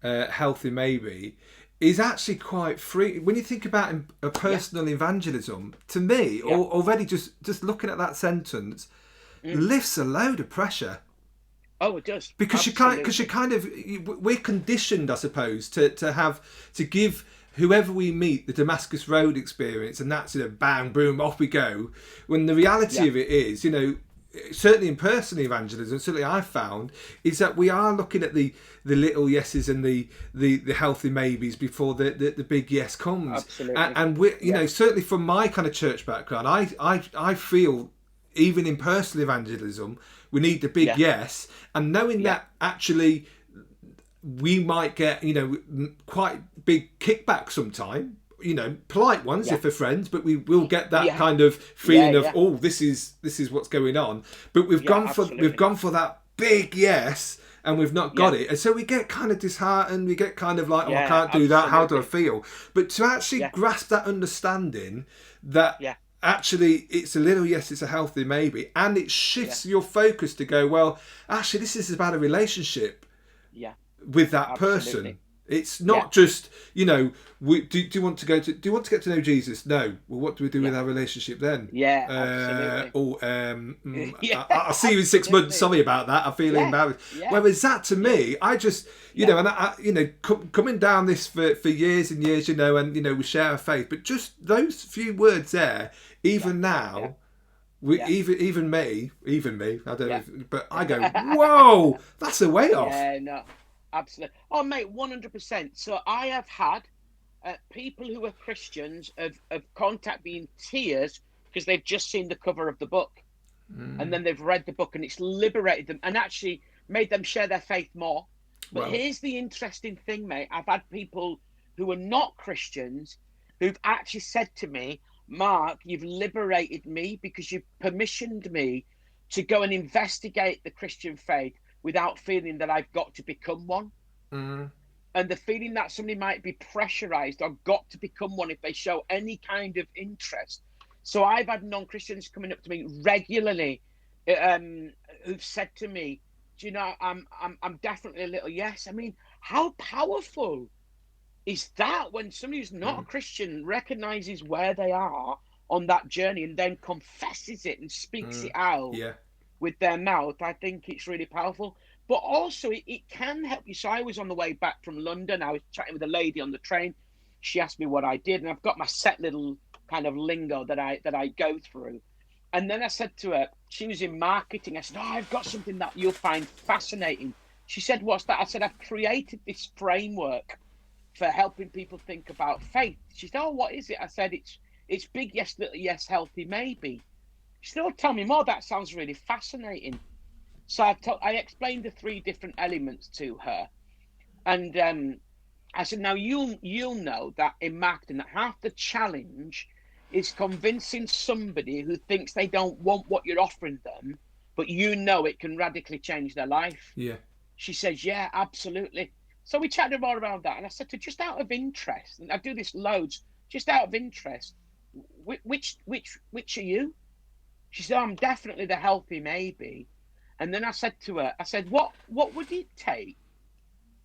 healthy maybe, is actually quite free. When you think about a personal evangelism, to me, already just looking at that sentence, lifts a load of pressure. Oh, it does. Because we're conditioned, I suppose, to give whoever we meet the Damascus Road experience, and that's, bang, boom, off we go. When the reality of it is, certainly in personal evangelism, certainly I've found, is that we are looking at the little yeses and the healthy maybes before the big yes comes. Absolutely. And we, certainly from my kind of church background, I feel even in personal evangelism, we need the big yes, and knowing that actually we might get, quite big kickback sometime, polite ones if they're friends, but we will get that kind of feeling of, oh, this is what's going on. But we've gone for that big yes, and we've not got it. And so we get kind of disheartened, we get kind of like, I can't do that, how do I feel? But to actually grasp that understanding that actually it's a little yes, it's a healthy maybe, and it shifts your focus to go, well, actually this is about a relationship with that person. It's not just, do you want to get to know Jesus? No. Well, what do we do with our relationship then? Absolutely. I'll see you in 6 months. Sorry about that. I'm feeling embarrassed. Whereas that to me, I just, and I, coming down this for years and years, and we share our faith, but just those few words there, even now. Even me, I don't know, but I go, whoa, that's a way off. Yeah, no, absolutely. Oh, mate, 100%. So I have had people who are Christians have contact me in tears because they've just seen the cover of the book, and then they've read the book, and it's liberated them and actually made them share their faith more. But here's the interesting thing, mate. I've had people who are not Christians who've actually said to me, "Mark, you've liberated me because you've permissioned me to go and investigate the Christian faith without feeling that I've got to become one." And the feeling that somebody might be pressurized or got to become one if they show any kind of interest. So I've had non-Christians coming up to me regularly who've said to me, "Do you know, I'm definitely a little yes." I mean, how powerful is that when somebody who's not a Christian recognizes where they are on that journey and then confesses it and speaks it out with their mouth? I think it's really powerful. But also it can help you. So I was on the way back from London. I was chatting with a lady on the train. She asked me what I did, and I've got my set little kind of lingo that I go through. And then I said to her, she was in marketing. I said, "Oh, I've got something that you'll find fascinating." She said, "What's that?" I said, "I've created this framework for helping people think about faith." She said, "Oh, what is it?" I said, it's big yes, little yes, healthy maybe." She said, "Oh, tell me more. That sounds really fascinating." So I explained the 3 different elements to her, and I said, "Now you'll know that in marketing, that half the challenge is convincing somebody who thinks they don't want what you're offering them, but it can radically change their life." Yeah. She says, "Yeah, absolutely." So we chatted more around that, and I said to her, just out of interest, and I do this loads, just out of interest, which are you? She said, I'm definitely the healthy maybe. And then I said to her, I said, what would it take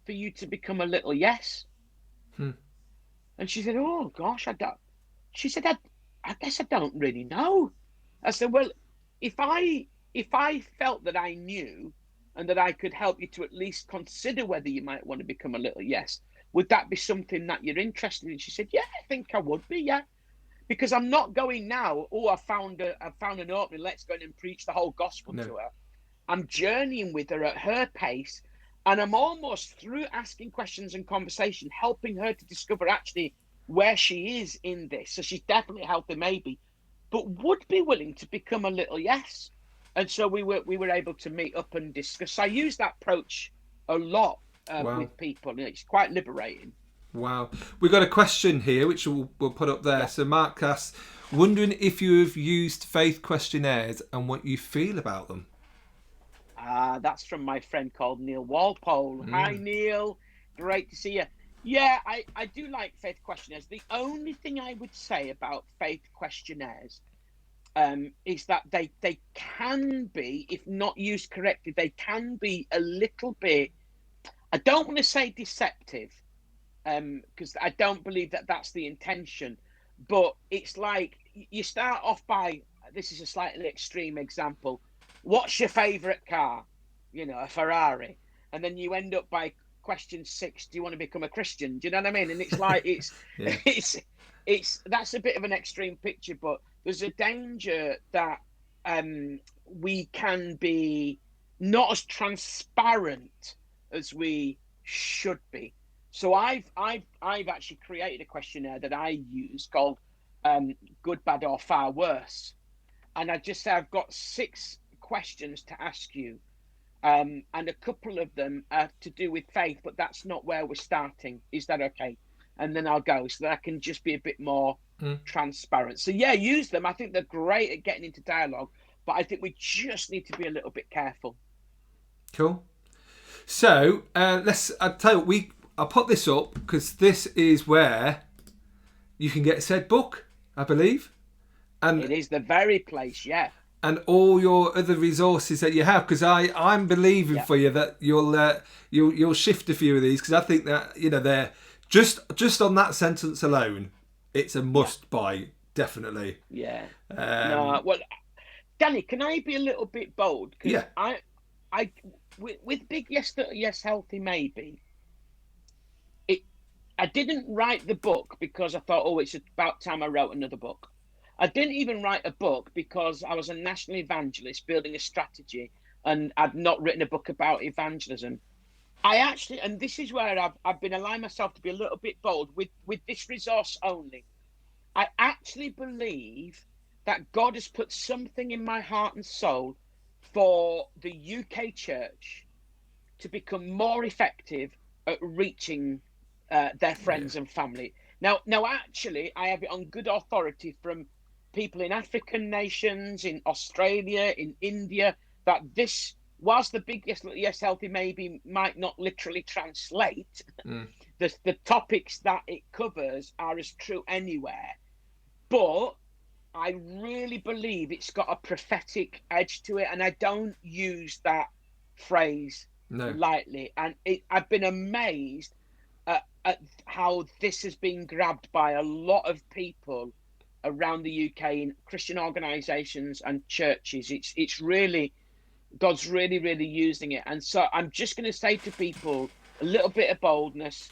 for you to become a little yes? And she said, oh gosh, I don't. She said, I guess I don't really know. I said, well, if I felt that I knew and that I could help you to at least consider whether you might want to become a little yes, would that be something that you're interested in? She said, yeah, I think I would be, yeah. Because I'm not going now, oh, I found an opening, let's go in and preach the whole gospel to her. I'm journeying with her at her pace, and I'm almost, through asking questions and conversation, helping her to discover actually where she is in this. So she's definitely healthy maybe, but would be willing to become a little yes. And so we were able to meet up and discuss. I use that approach a lot with people, and it's quite liberating. Wow. We've got a question here, which we'll put up there. Yeah. So Mark asks, wondering if you have used faith questionnaires and what you feel about them. That's from my friend called Neil Walpole. Hi, Neil. Great to see you. Yeah, I do like faith questionnaires. The only thing I would say about faith questionnaires is that they can be, if not used correctly, they can be a little bit, I don't want to say deceptive, because I don't believe that that's the intention, but it's like you start off by, this is a slightly extreme example, what's your favorite car? You know, a Ferrari. And then you end up by question 6, do you want to become a Christian? Do you know what I mean? And it's like, it's that's a bit of an extreme picture, but there's a danger that we can be not as transparent as we should be. So I've actually created a questionnaire that I use called Good, Bad, or Far Worse. And I just say I've got 6 questions to ask you. And a couple of them are to do with faith, but that's not where we're starting. Is that okay? And then I'll go so that I can just be a bit more transparent. So yeah, use them. I think they're great at getting into dialogue, but I think we just need to be a little bit careful. Cool. So I'll tell you, I'll put this up because this is where you can get said book, I believe. And it is the very place, yeah. And all your other resources that you have, because I'm believing for you that you'll shift a few of these, because I think that they're just on that sentence alone, it's a must buy, definitely. Yeah. No, well, Danny, can I be a little bit bold? Yeah. I with Big Yes Healthy Maybe, I didn't write the book because I thought, oh, it's about time I wrote another book. I didn't even write a book because I was a national evangelist building a strategy, and I'd not written a book about evangelism. I actually, and this is where I've been allowing myself to be a little bit bold with this resource only. I actually believe that God has put something in my heart and soul for the UK church to become more effective at reaching their friends and family. Now, actually, I have it on good authority from people in African nations, in Australia, in India, that this, whilst the Big Yes Healthy Maybe might not literally translate, the topics that it covers are as true anywhere. But I really believe it's got a prophetic edge to it, and I don't use that phrase lightly. And I've been amazed at how this has been grabbed by a lot of people around the UK in Christian organisations and churches. It's really, God's really, really using it. And so I'm just going to say to people, a little bit of boldness.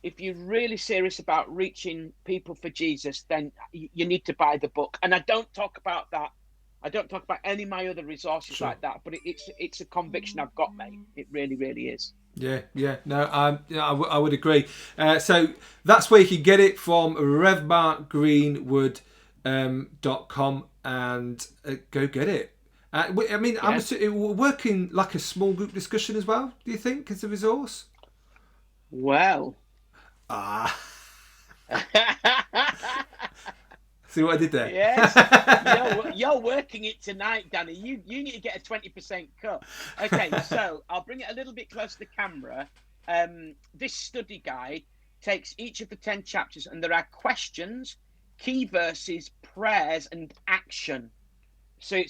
If you're really serious about reaching people for Jesus, then you need to buy the book. And I don't talk about that. I don't talk about any of my other resources like that, but it's a conviction I've got, mate. It really, really is. Yeah. No, I would agree. So that's where you can get it from, RevMarkGreenwood.com, and go get it. I mean, I'm working like a small group discussion as well, do you think, as a resource? Well. See what I did there? Yes. You're working it tonight, Danny. You need to get a 20% cut. Okay, so I'll bring it a little bit closer to the camera. This study guide takes each of the 10 chapters, and there are questions key verses, prayers, and action. So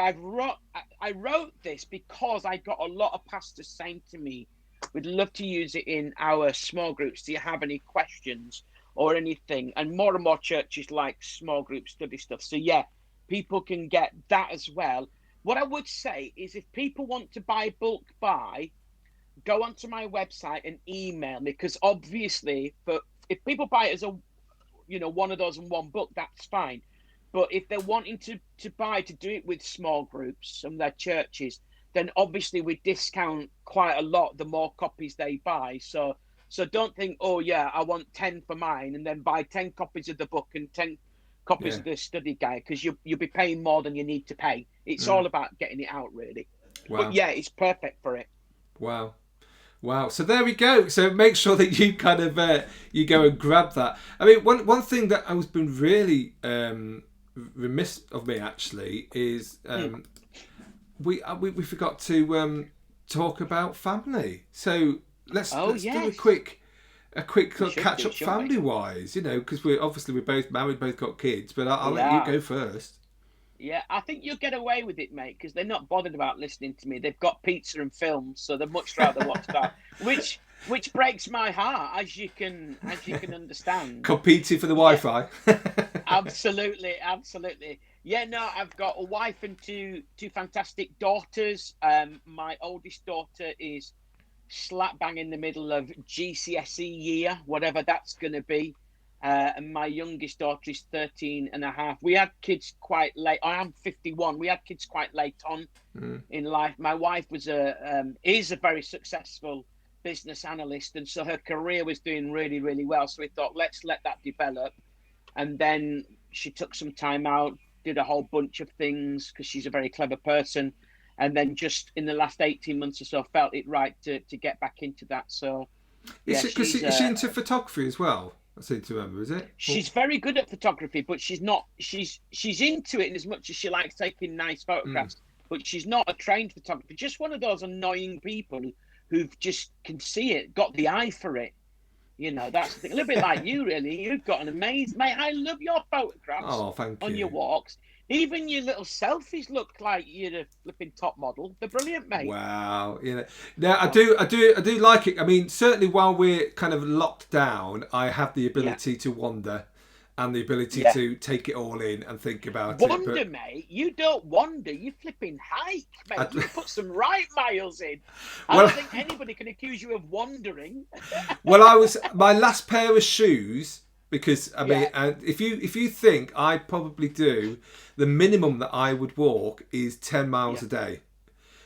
I wrote this because I got a lot of pastors saying to me, we'd love to use it in our small groups. Do you have any questions or anything? And more churches like small group study stuff. So yeah, people can get that as well. What I would say is if people want to buy bulk buy, go onto my website and email me, because obviously if people buy it as a, one of those in one book, that's fine. But if they're wanting to buy to do it with small groups and their churches, then obviously we discount quite a lot the more copies they buy. So don't think, oh yeah, I want 10 for mine, and then buy 10 copies of the book and 10 copies of the study guide, because you'll be paying more than you need to pay. It's all about getting it out, really. Wow. But yeah, it's perfect for it. Wow. So there we go. So make sure that you kind of you go and grab that. I mean, one thing that has been really remiss of me actually is we forgot to talk about family. So let's do a quick catch up family wise, because we're both married, both got kids, but I'll let you go first. Yeah, I think you'll get away with it, mate, because they're not bothered about listening to me. They've got pizza and films, so they'd much rather watch that. Which breaks my heart, as you can understand. Competing for the Wi-Fi. Absolutely. Yeah, no, I've got a wife and two fantastic daughters. My oldest daughter is slap bang in the middle of GCSE year, whatever that's going to be. And my youngest daughter is 13 and a half. We had kids quite late. I am 51. We had kids quite late on in life. My wife is a very successful business analyst, and so her career was doing really, really well. So we thought, let's let that develop. And then she took some time out, did a whole bunch of things because she's a very clever person. And then just in the last 18 months or so, felt it right to get back into that. So is she into photography as well? I seem to remember, is it? She's very good at photography, but she's not. She's into it in as much as she likes taking nice photographs. But she's not a trained photographer. Just one of those annoying people who just can see it, got the eye for it. That's the thing. A little bit like you, really. You've got an amazing, mate. I love your photographs. Oh, thank you. On your walks. Even your little selfies look like you're a flipping top model. They're brilliant, mate. Wow. Now I do like it. I mean, certainly while we're kind of locked down, I have the ability to wander and the ability to take it all in and think about it. Mate. You don't wander. You flipping hike, mate. You put some right miles in. I don't think anybody can accuse you of wandering. Well, my last pair of shoes. Because I mean, if you think I probably do, the minimum that I would walk is 10 miles a day.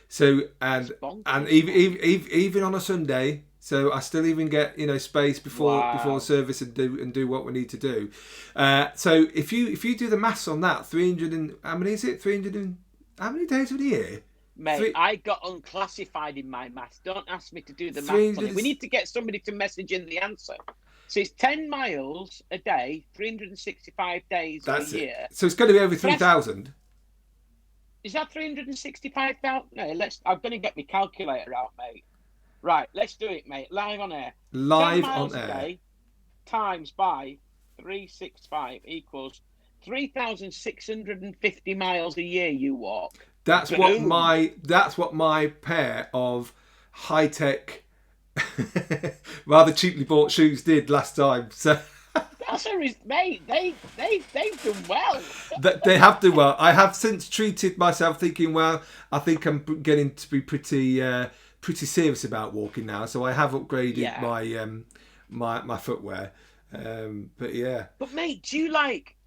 So and even on a Sunday, so I still even get space before service and do what we need to do. So if you do the maths on that, 300 and how many is it? 300 and how many days of the year? Mate, I got unclassified in my maths. Don't ask me to do the maths on it. We need to get somebody to message in the answer. So it's 10 miles a day, 365 days a year. So it's going to be over 3,000. Is that 365,000? No, I'm going to get my calculator out, mate. Right, let's do it, mate. Live on air. 10 miles a day times by 365 equals 3,650 miles a year you walk. That's what my pair of high-tech rather cheaply bought shoes did last time. So mate, they've done well. They have done well. I have since treated myself thinking, well, I think I'm getting to be pretty serious about walking now. So I have upgraded my footwear. But yeah. But mate,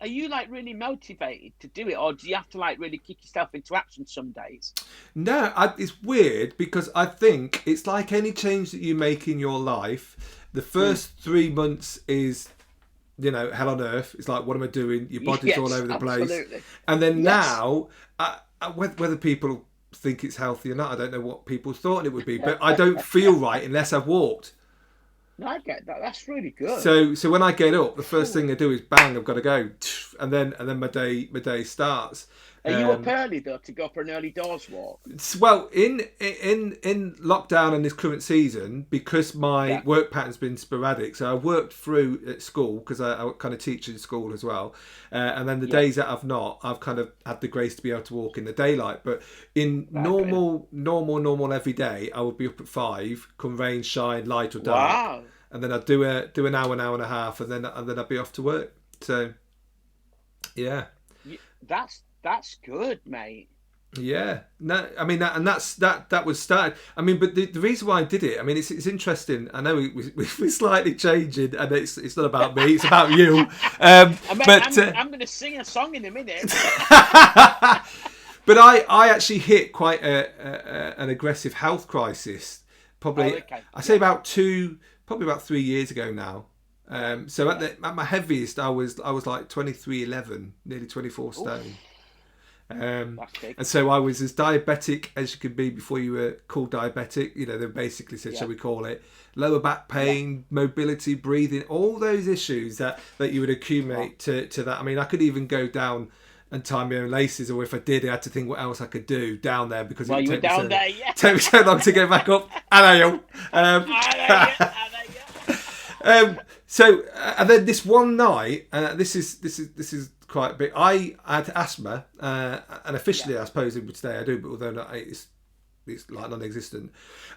are you really motivated to do it, or do you have to really kick yourself into action some days? No, it's weird because I think it's like any change that you make in your life. The first 3 months is, hell on earth. It's like, what am I doing? Your body's all over the place. And then now, whether people think it's healthy or not, I don't know what people thought it would be, but I don't feel right unless I've walked. No, I get that. That's really good. So when I get up, the first thing I do is bang, I've got to go, and then my day starts. Are you up early though to go for an early doors walk? Well, in lockdown and this current season, because my work pattern's been sporadic, so I worked through at school because I kind of teach in school as well, and then the days that I've kind of had the grace to be able to walk in the daylight. But in normal every day, I would be up at 5, come rain, shine, light or dark, Wow. and then I'd do an hour and a half, and then I'd be off to work. So, yeah. That's good, mate. Yeah, no, I mean that was started. I mean, but the reason why I did it, I mean, it's interesting. I know we're slightly changing, and it's not about me; it's about you. I'm going to sing a song in a minute. But I actually hit quite an aggressive health crisis. Probably, I say about 3 years ago now. So at my heaviest, I was like 23.11, nearly 24 stone. And so I was as diabetic as you could be before you were called diabetic. You know, they basically said, shall we call it lower back pain, mobility, breathing, all those issues that you would accumulate to that. I mean, I could even go down and tie my own laces, or if I did, I had to think what else I could do down there because it would take me so long to get back up. So and then this one night, this is quite a bit. I had asthma, and officially, I suppose today I do, but although it's like non-existent.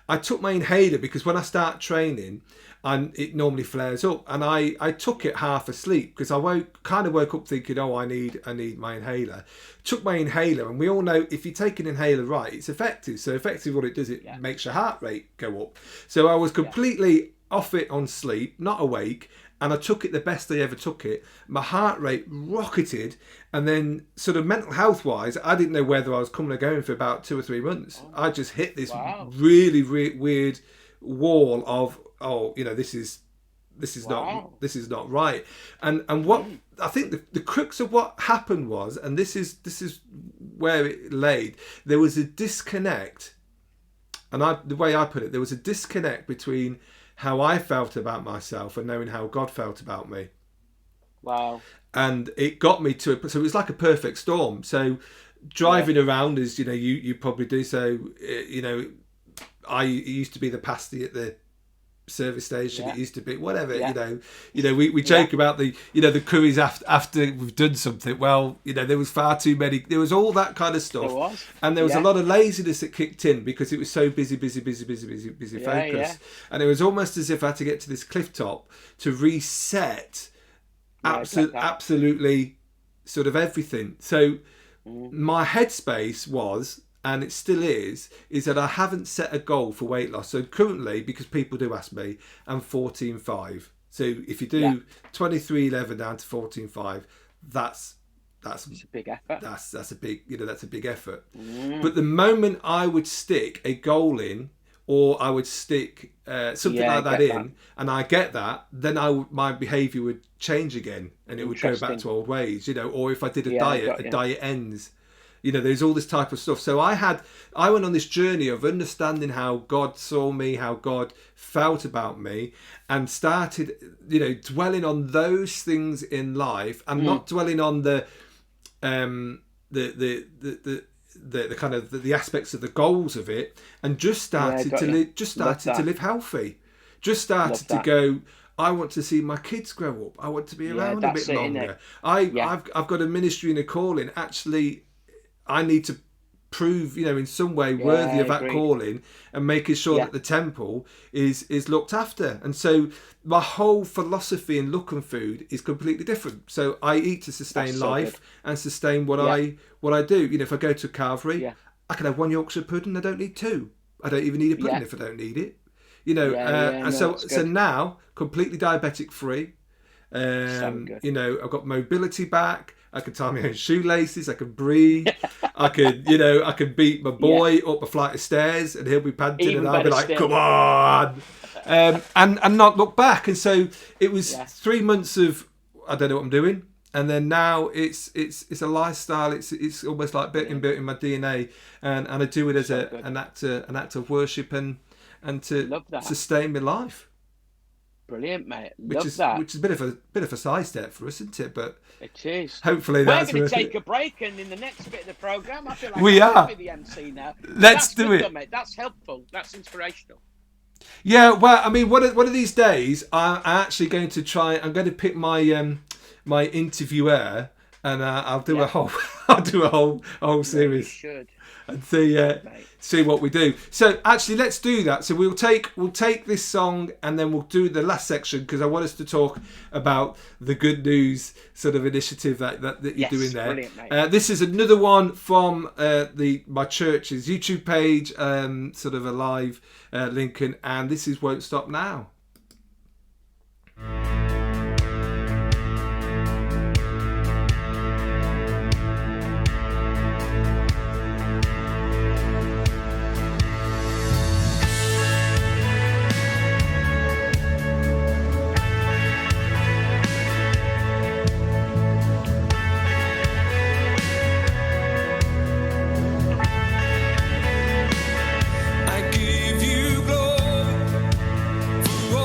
I took my inhaler because when I start training, and it normally flares up, and I took it half asleep because I woke up thinking, oh, I need my inhaler. Took my inhaler, and we all know if you take an inhaler right, it's effective. So effectively, what it does, it makes your heart rate go up. So I was completely off it on sleep, not awake, and I took it the best I ever took it. My heart rate rocketed, and then sort of mental health wise, I didn't know whether I was coming or going for about 2 or 3 months. I just hit this really weird wall of, oh, you know, this is not right. And what I think the crux of what happened was, and this is where it laid, there was a disconnect, and the way I put it, there was a disconnect between how I felt about myself and knowing how God felt about me. Wow. And it got me so it was like a perfect storm. So driving around, as you know, you probably do. So, you know, I used to be the pasty at the service station. It used to be whatever, you know, we joke about the curries after we've done something. Well, you know, there was far too many, there was all that kind of stuff, and there was a lot of laziness that kicked in because it was so busy focus, and it was almost as if I had to get to this cliff top to reset absolutely sort of everything. So my headspace was, and it still is that I haven't set a goal for weight loss. So currently, because people do ask me, I'm 14.5. So if you do 23.11 down to 14.5, that's a big effort. That's a big effort. But the moment I would stick a goal in, or I would stick something like that in, and I get that, then my behaviour would change again, and it would go back to old ways. You know, or if I did a diet ends. You know, there's all this type of stuff. So I went on this journey of understanding how God saw me, how God felt about me, and started, you know, dwelling on those things in life, and not dwelling on the kind of the aspects of the goals of it, and just started to live healthy. Just started to go, I want to see my kids grow up. I want to be around a bit longer. I've got a ministry and a calling. Actually, I need to prove, you know, in some way worthy of that calling, and making sure that the temple is looked after. And so my whole philosophy in Look and Food is completely different. So I eat to sustain life and sustain what I do. You know, if I go to Calvary, I can have 1 Yorkshire pudding. I don't need 2. I don't even need a pudding if I don't need it. You know, so now completely diabetic free. You know, I've got mobility back. I can tie my own shoelaces. I can breathe. I can beat my boy up a flight of stairs, and he'll be panting, and I'll be like, "Come on," and not look back. And so it was 3 months of I don't know what I'm doing, and then now it's a lifestyle. It's almost like built in my DNA, and I do it as an act of worship and to sustain my life. Brilliant, mate. Love that. Which is a bit of a side step for us, isn't it? But It is. hopefully We're that's going to worth take it. a break, and in the next bit of the program, I feel like We I'm are. be the MC now. Let's do good, it. though, mate. That's helpful. That's inspirational. Yeah, well, I mean, one of these days, I'm actually going to try. I'm going to pick my my interviewer, and I'll do a whole whole series. You should. And see what we do. So actually, let's do that. So we'll take this song, and then we'll do the last section, because I want us to talk about the good news sort of initiative that you're doing there. Brilliant, mate. This is another one from my church's YouTube page, sort of a live Lincoln, and this is Won't Stop Now. I give you glory for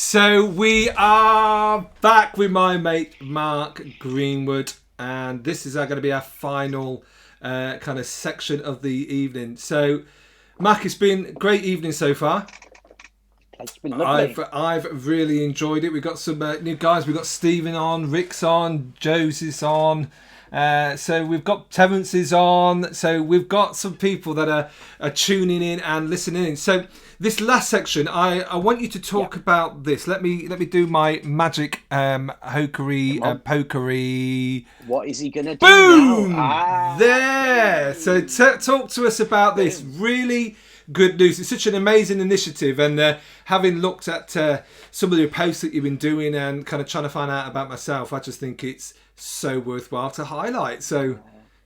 So we are back with my mate Mark Greenwood, and this is going to be our final kind of section of the evening. So, Mark, it's been a great evening so far. It's been lovely. I've really enjoyed it. We've got some new guys. We've got Stephen on, Rick's on, Josie's on. So we've got Terence is on. So we've got some people that are tuning in and listening in. So this last section, I want you to talk about this. Let me do my magic pokery. What is he going to do Boom! now? There. So talk to us about this. Really good news. It's such an amazing initiative, and having looked at some of the posts that you've been doing and kind of trying to find out about myself, I just think it's so worthwhile to highlight. So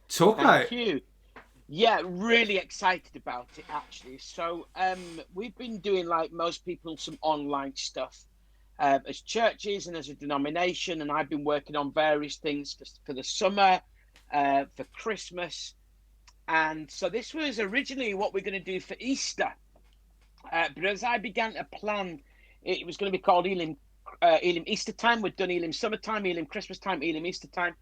talk about it. Thank you. Yeah, really excited about it actually. So we've been doing, like most people, some online stuff as churches and as a denomination, and I've been working on various things for the summer, for Christmas. And so this was originally what we're going to do for Easter. But as I began to plan, it was going to be called Elim Easter time. We'd done Elim summertime, Elim Christmas time, Elim Easter time.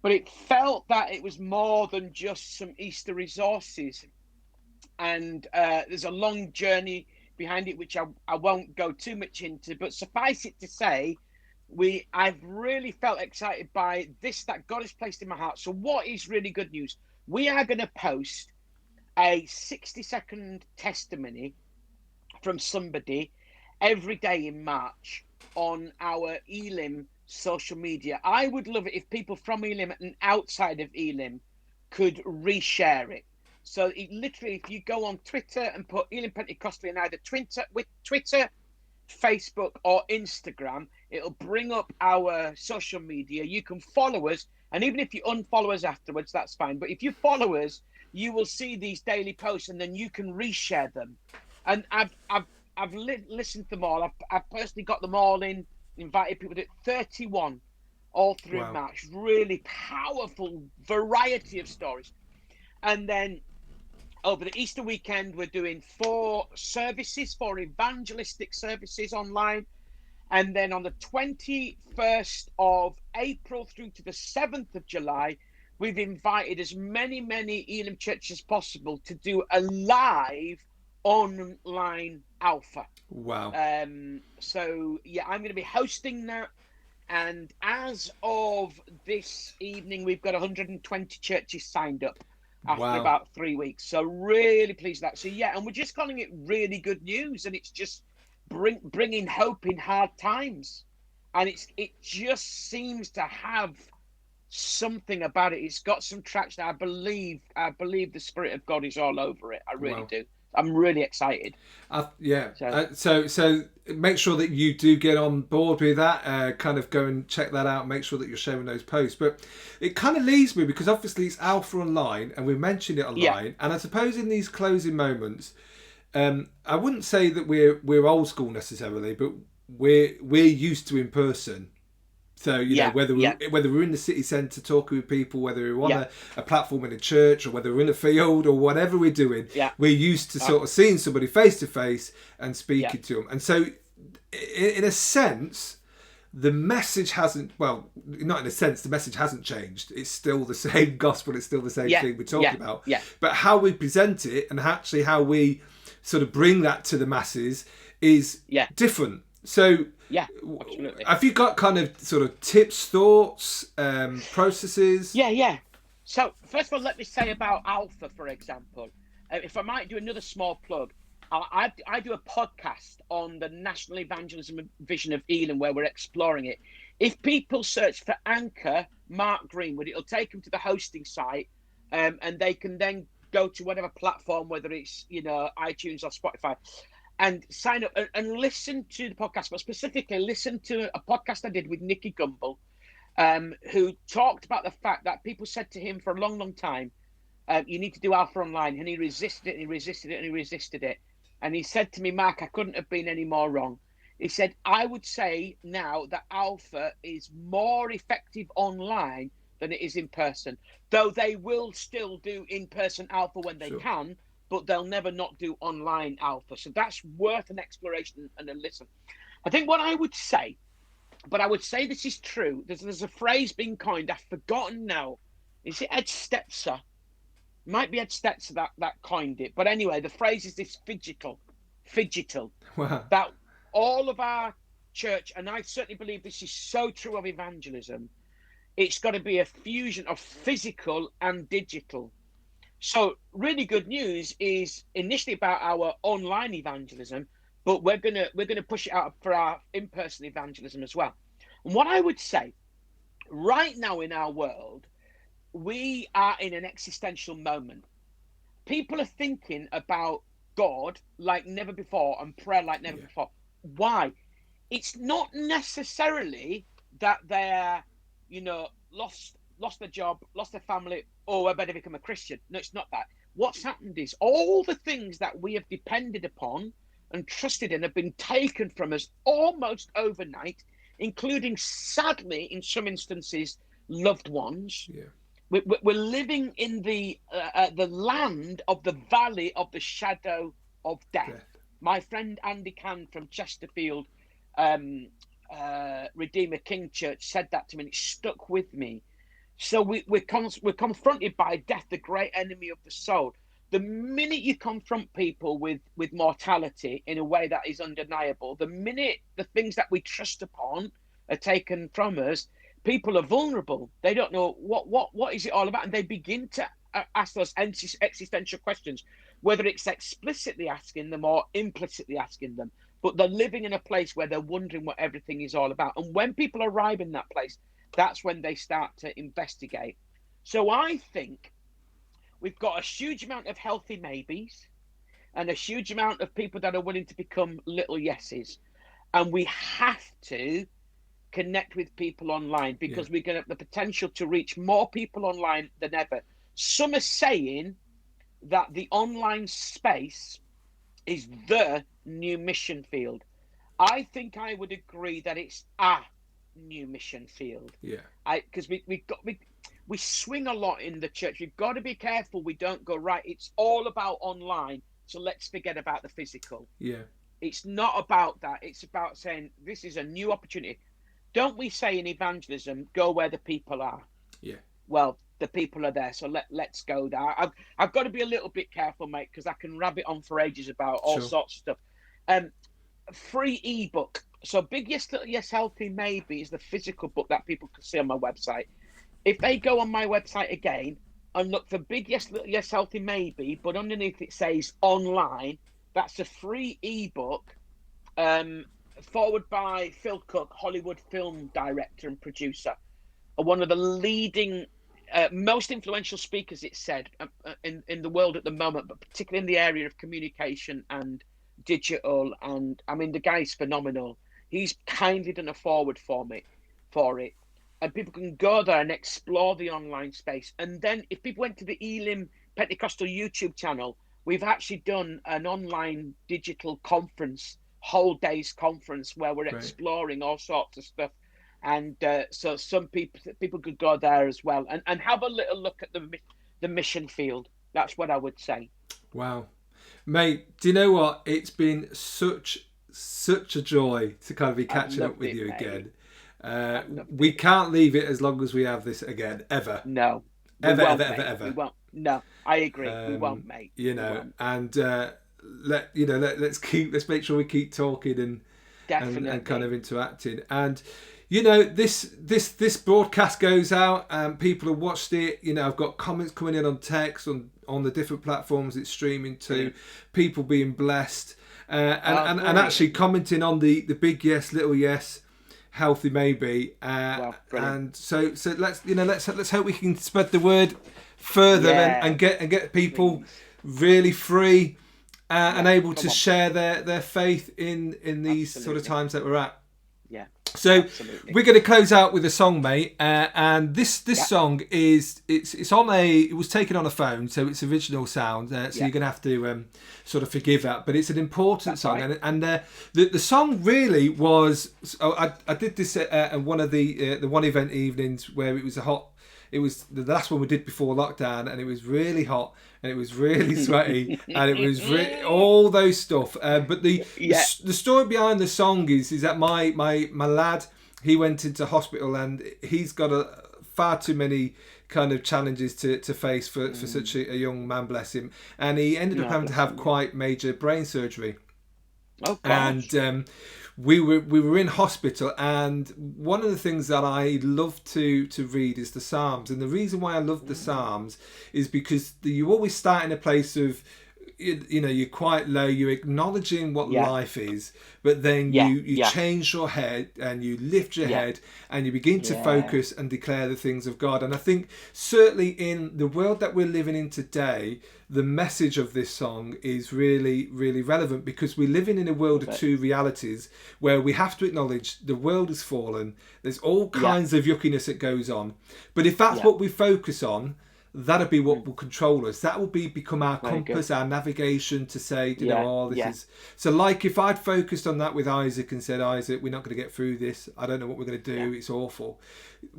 But it felt that it was more than just some Easter resources. And there's a long journey behind it, which I won't go too much into. But suffice it to say, I've really felt excited by this that God has placed in my heart. So what is really good news? We are going to post a 60-second testimony from somebody every day in March on our Elim social media. I would love it if people from Elim and outside of Elim could reshare it. So literally, if you go on Twitter and put Elim Pentecostal in either Twitter, Facebook or Instagram, it'll bring up our social media. You can follow us, and even if you unfollow us afterwards, that's fine. But if you follow us, you will see these daily posts, and then you can reshare them. And I've listened to them all. I've personally got them all in, invited people to 31 all through March. Really powerful variety of stories. And then over the Easter weekend, we're doing 4 evangelistic services online. And then on the 21st of April through to the 7th of July, we've invited as many Elim churches as possible to do a live online alpha. Wow. So, yeah, I'm going to be hosting that. And as of this evening, we've got 120 churches signed up after about 3 weeks. So really pleased with that. So, yeah, and we're just calling it really good news. And it's just bringing hope in hard times, and it just seems to have something about it. It's got some traction. I believe the Spirit of God is all over it. I really do. I'm really excited. So make sure that you do get on board with that. Kind of go and check that out. Make sure that you're sharing those posts. But it kind of leaves me, because obviously it's Alpha Online, and we mentioned it online. And I suppose in these closing moments, I wouldn't say that we're old school necessarily, but we're used to in person. So whether we're in the city centre talking with people, whether we're on a platform in a church, or whether we're in a field, or whatever we're doing, we're used to sort of seeing somebody face to face and speaking to them. And so, in a sense, the message hasn't. Well, not in a sense, the message hasn't changed. It's still the same gospel. It's still the same thing we're talking about. Yeah. But how we present it, and actually how we sort of bring that to the masses, is different. So absolutely. Have you got kind of sort of tips, thoughts, processes? Yeah. So first of all, let me say about Alpha, for example. If I might do another small plug, I do a podcast on the National Evangelism Vision of Elim, where we're exploring it. If people search for Anchor Mark Greenwood, it'll take them to the hosting site, and they can then go to whatever platform, whether it's iTunes or Spotify, and sign up and listen to the podcast. But specifically, listen to a podcast I did with Nicky Gumbel, who talked about the fact that people said to him for a long time, you need to do Alpha Online, and he resisted it, and he resisted it, and he resisted it. And he said to me, Mark, I couldn't have been any more wrong. He said, I would say now that Alpha is more effective online than it is in person, though they will still do in-person Alpha when they can, but they'll never not do online Alpha. So that's worth an exploration and a listen. I think what I would say, but I would say this is true. There's a phrase being coined. I've forgotten now. Is it Ed Stetzer? Might be Ed Stetzer that coined it. But anyway, the phrase is this fidgetal. Wow. That all of our church, and I certainly believe this is so true of evangelism, it's got to be a fusion of physical and digital. So really good news is initially about our online evangelism, but we're gonna push it out for our in-person evangelism as well. And what I would say, right now in our world, we are in an existential moment. People are thinking about God like never before and prayer like never before. Why? It's not necessarily that they're, lost their job, lost their family, or I better become a Christian. No, it's not that. What's happened is all the things that we have depended upon and trusted in have been taken from us almost overnight, including, sadly, in some instances, loved ones. Yeah. We're living in the land of the valley of the shadow of death. My friend Andy Can from Chesterfield Redeemer King Church said that to me, and it stuck with me. So we're confronted by death, the great enemy of the soul. The minute you confront people with mortality in a way that is undeniable, the minute the things that we trust upon are taken from us, people are vulnerable. They don't know what is it all about, and they begin to ask those existential questions, whether it's explicitly asking them or implicitly asking them. But they're living in a place where they're wondering what everything is all about. And when people arrive in that place, that's when they start to investigate. So I think we've got a huge amount of healthy maybes and a huge amount of people that are willing to become little yeses. And we have to connect with people online because we're going to have the potential to reach more people online than ever. Some are saying that the online space is the new mission field. I think I would agree that it's a new mission field. Yeah. Because we swing a lot in the church. We've got to be careful we don't go, right, it's all about online, so let's forget about the physical. Yeah. It's not about that. It's about saying this is a new opportunity. Don't we say in evangelism, go where the people are? Yeah. Well, the people are there, so let's go there. I've got to be a little bit careful, mate, because I can rabbit on for ages about all sorts of stuff. Free ebook. So Big Yes, Little Yes, Healthy Maybe is the physical book that people can see on my website. If they go on my website again and look for Big Yes, Little Yes, Healthy Maybe, but underneath it says online, that's a free ebook forward by Phil Cook, Hollywood film director and producer, one of the leading, most influential speakers, it's said, in the world at the moment, but particularly in the area of communication and digital. And I mean, the guy's phenomenal. He's kindly done a forward for it. And people can go there and explore the online space. And then if people went to the Elim Pentecostal YouTube channel, we've actually done an online digital conference, whole day's conference, where we're exploring all sorts of stuff. And so some people could go there as well and have a little look at the mission field. That's what I would say. Wow. Mate, do you know what? It's been such a joy to kind of be catching up with you again. We can't leave it as long as we have this again, ever. No. Ever. We won't. No, I agree. We won't, mate. And let's make sure we keep talking and kind of interacting. And this broadcast goes out and people have watched it. I've got comments coming in on text on the different platforms it's streaming to, people being blessed and actually commenting on the Big Yes, Little Yes, Healthy Maybe. And so let's hope we can spread the word further and get people really free and able to share their faith in these sort of times that we're at. Yeah. So we're going to close out with a song, mate, and this song it was taken on a phone, so it's original sound, so you're going to have to sort of forgive that, but it's an important song, right. and the song really was. I did this at one of the one event evenings where it was it was the last one we did before lockdown, and it was really hot, and it was really sweaty, and it was all those stuff. But the story behind the song is that my lad, he went into hospital, and he's got far too many kind of challenges to face for such a young man, bless him, and he ended up having to have quite major brain surgery. Oh, gosh. And we were in hospital, and one of the things that I love to read is the Psalms. And the reason why I love the Psalms is because you always start in a place of, you're quite low, you're acknowledging what life is, but then you change your head and you lift your head and you begin to focus and declare the things of God. And I think certainly in the world that we're living in today, the message of this song is really, really relevant, because we're living in a world of two realities where we have to acknowledge the world has fallen. There's all kinds of yuckiness that goes on. But if that's what we focus on, that'll be what will control us. That will become our compass, our navigation to say, this is... So like if I'd focused on that with Isaac and said, Isaac, we're not going to get through this. I don't know what we're going to do. It's awful.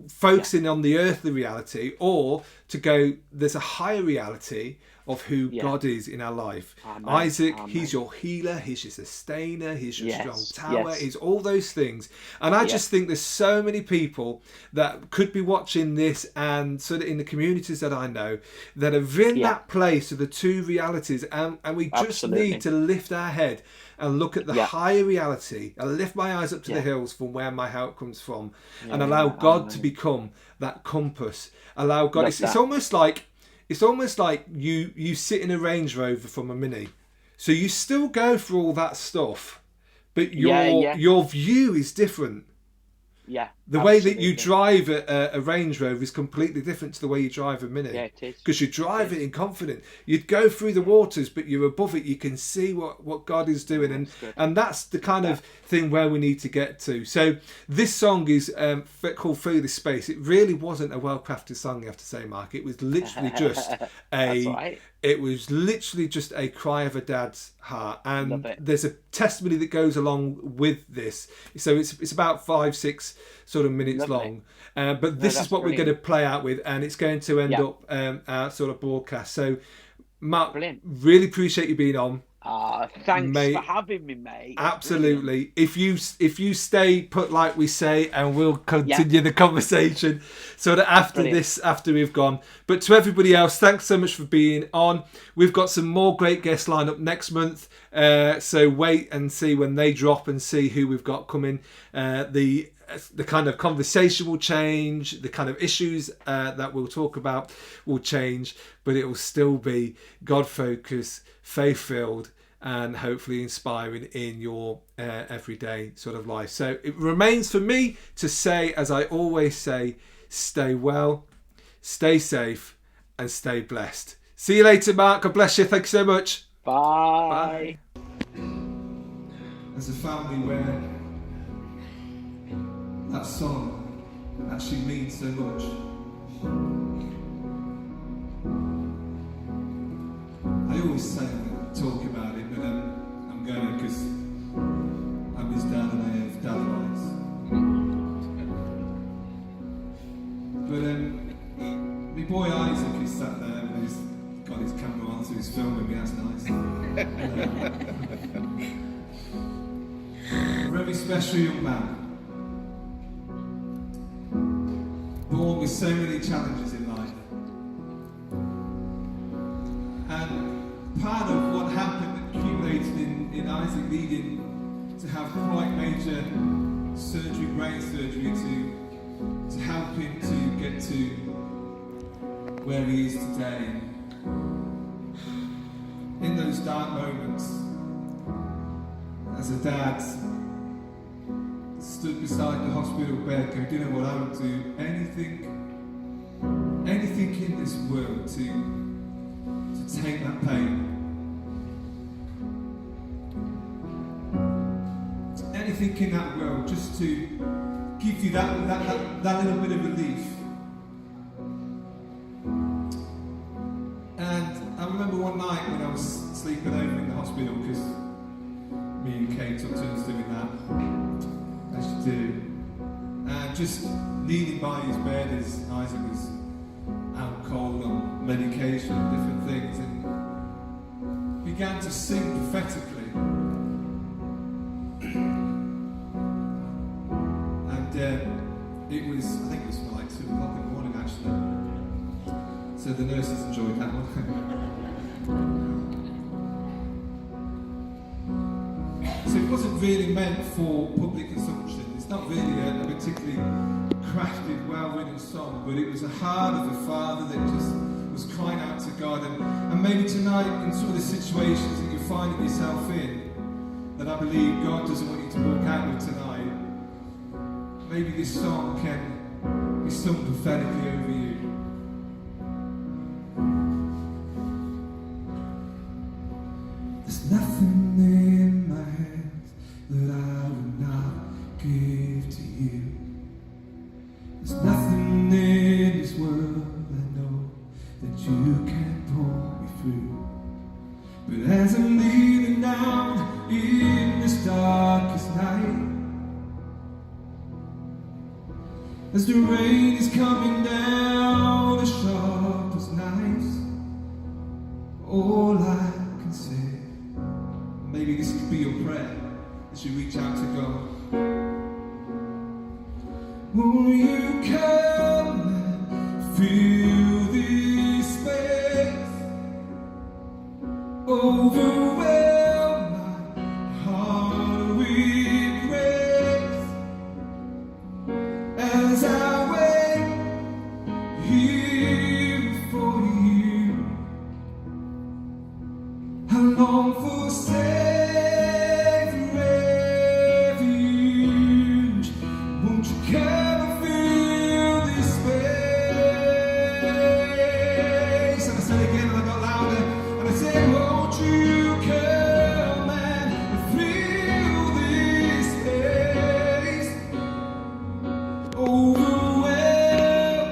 Focusing on the earthly reality, or to go, there's a higher reality of who God is in our life. Amen. Isaac, he's your healer, he's your sustainer, he's your strong tower, he's all those things. And I just think there's so many people that could be watching this, and sort of in the communities that I know, that are in that place of the two realities, and we just need to lift our head and look at the higher reality. I lift my eyes up to the hills from where my help comes from, and allow God to become that compass. Allow God. It's almost like you sit in a Range Rover from a Mini, so you still go through all that stuff, but your view is different. The way that you drive a Range Rover is completely different to the way you drive a Mini. Yeah, it is. Because you drive it in confidence. You'd go through the waters, but you're above it. You can see what God is doing. And that's the kind of thing where we need to get to. So this song is called Through This Space. It really wasn't a well-crafted song, you have to say, Mark. It was literally just It was literally just a cry of a dad's heart, and there's a testimony that goes along with this. So it's about 5-6 sort of minutes long, but this is what we're going to play out with, and it's going to end up our sort of broadcast. So, Mark, really appreciate you being on. Thanks for having me, mate. Absolutely. Brilliant. If you stay put, like we say, and we'll continue the conversation sort of after this, after we've gone. But to everybody else, thanks so much for being on. We've got some more great guests lined up next month. So wait and see when they drop, and see who we've got coming. The kind of conversation will change, the kind of issues that we'll talk about will change, but it will still be God-focused, faith-filled, and hopefully inspiring in your everyday sort of life. So it remains for me to say, as I always say, stay well, stay safe, and stay blessed. See you later, Mark. God bless you. Thank you so much. Bye. As a family where that song actually means so much. I always say talk about it, but I'm going to, because I'm his dad and I have dad rights. But my boy Isaac is sat there and he's got his camera on, so he's filming me. That's nice. A very special young man, born with so many challenges in life. And part of what happened accumulated in Isaac needing to have quite major surgery, brain surgery, to help him to get to where he is today. In those dark moments, as a dad, stood beside the hospital bed going, do you know what, I would do anything in this world to take that pain. Anything in that world just to give you that little bit of relief. And I remember one night when I was sleeping over in the hospital, because me and Kate took turns doing that, as you do, and just kneeling by his bed as Isaac was cold on medication, different things, and began to sing prophetically. And it was, I think it was for like 2 o'clock in the morning actually. So the nurses enjoyed that one. So it wasn't really meant for public consumption. It's not really a particularly crafted, well-written song, but it was a heart of a father that just was crying out to God. And maybe tonight, in some of the situations that you're finding yourself in, that I believe God doesn't want you to walk out with tonight, maybe this song can be sung prophetically over you. There's nothing in my hands that I would not give to you. There's nothing in this world I know that you can pull me through. But as I'm leaning down in this darkest night, as the rain is coming down as sharp as knives, all I can say, maybe this could be your prayer as you reach out to God. Won't you come and fill this space, overwhelm my heart with grace, as I wait here for you. I long for safe refuge. Won't you come and fill this space? And I said again, and I got louder, and I said, won't you come and fill this space? Overwhelm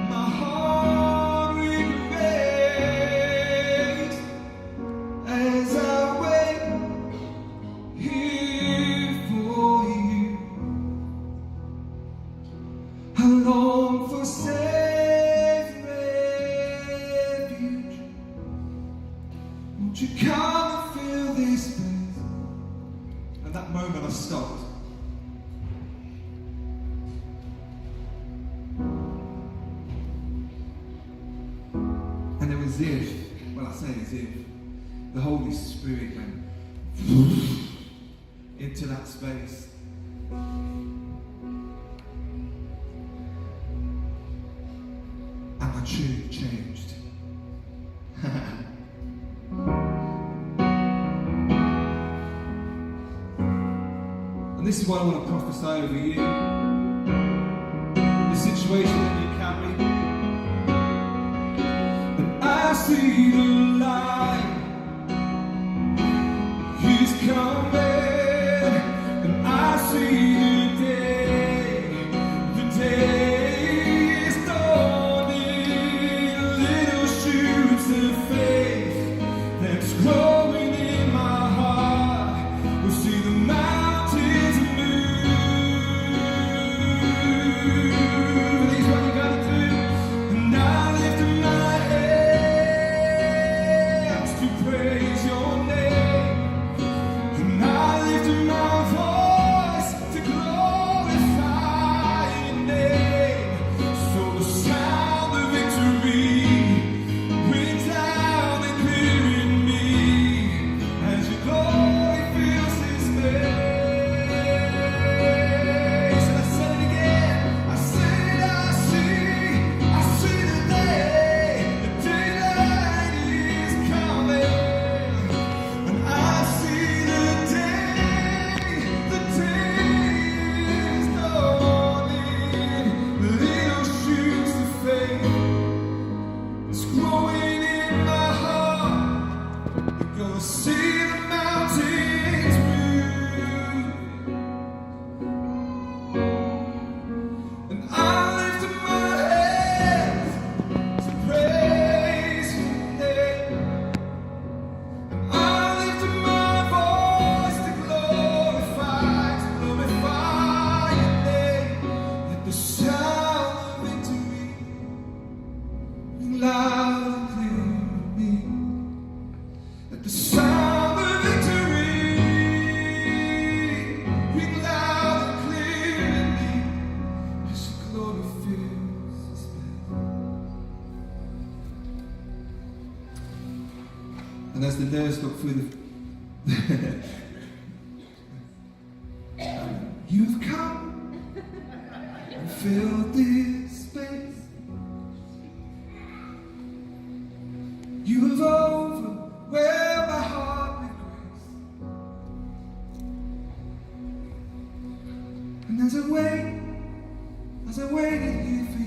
my heart with grace, as I wait here for you. I long for safe refuge. Won't you come and fill this space? At that moment I stopped. And it was as if, well I say as if, the Holy Spirit went into that space. And my tune changed. And this is what I want to prophesy over you. The situation that you carry. And I see the light. He's coming, and I see the day is dawning, little shoots of faith that's growing in my heart. We'll see the mountains move. And here's what you gotta do, and I lift my head. And as the nurse looked through the you've come and filled this space. You have overwhelmed my heart with grace. And as I waited here for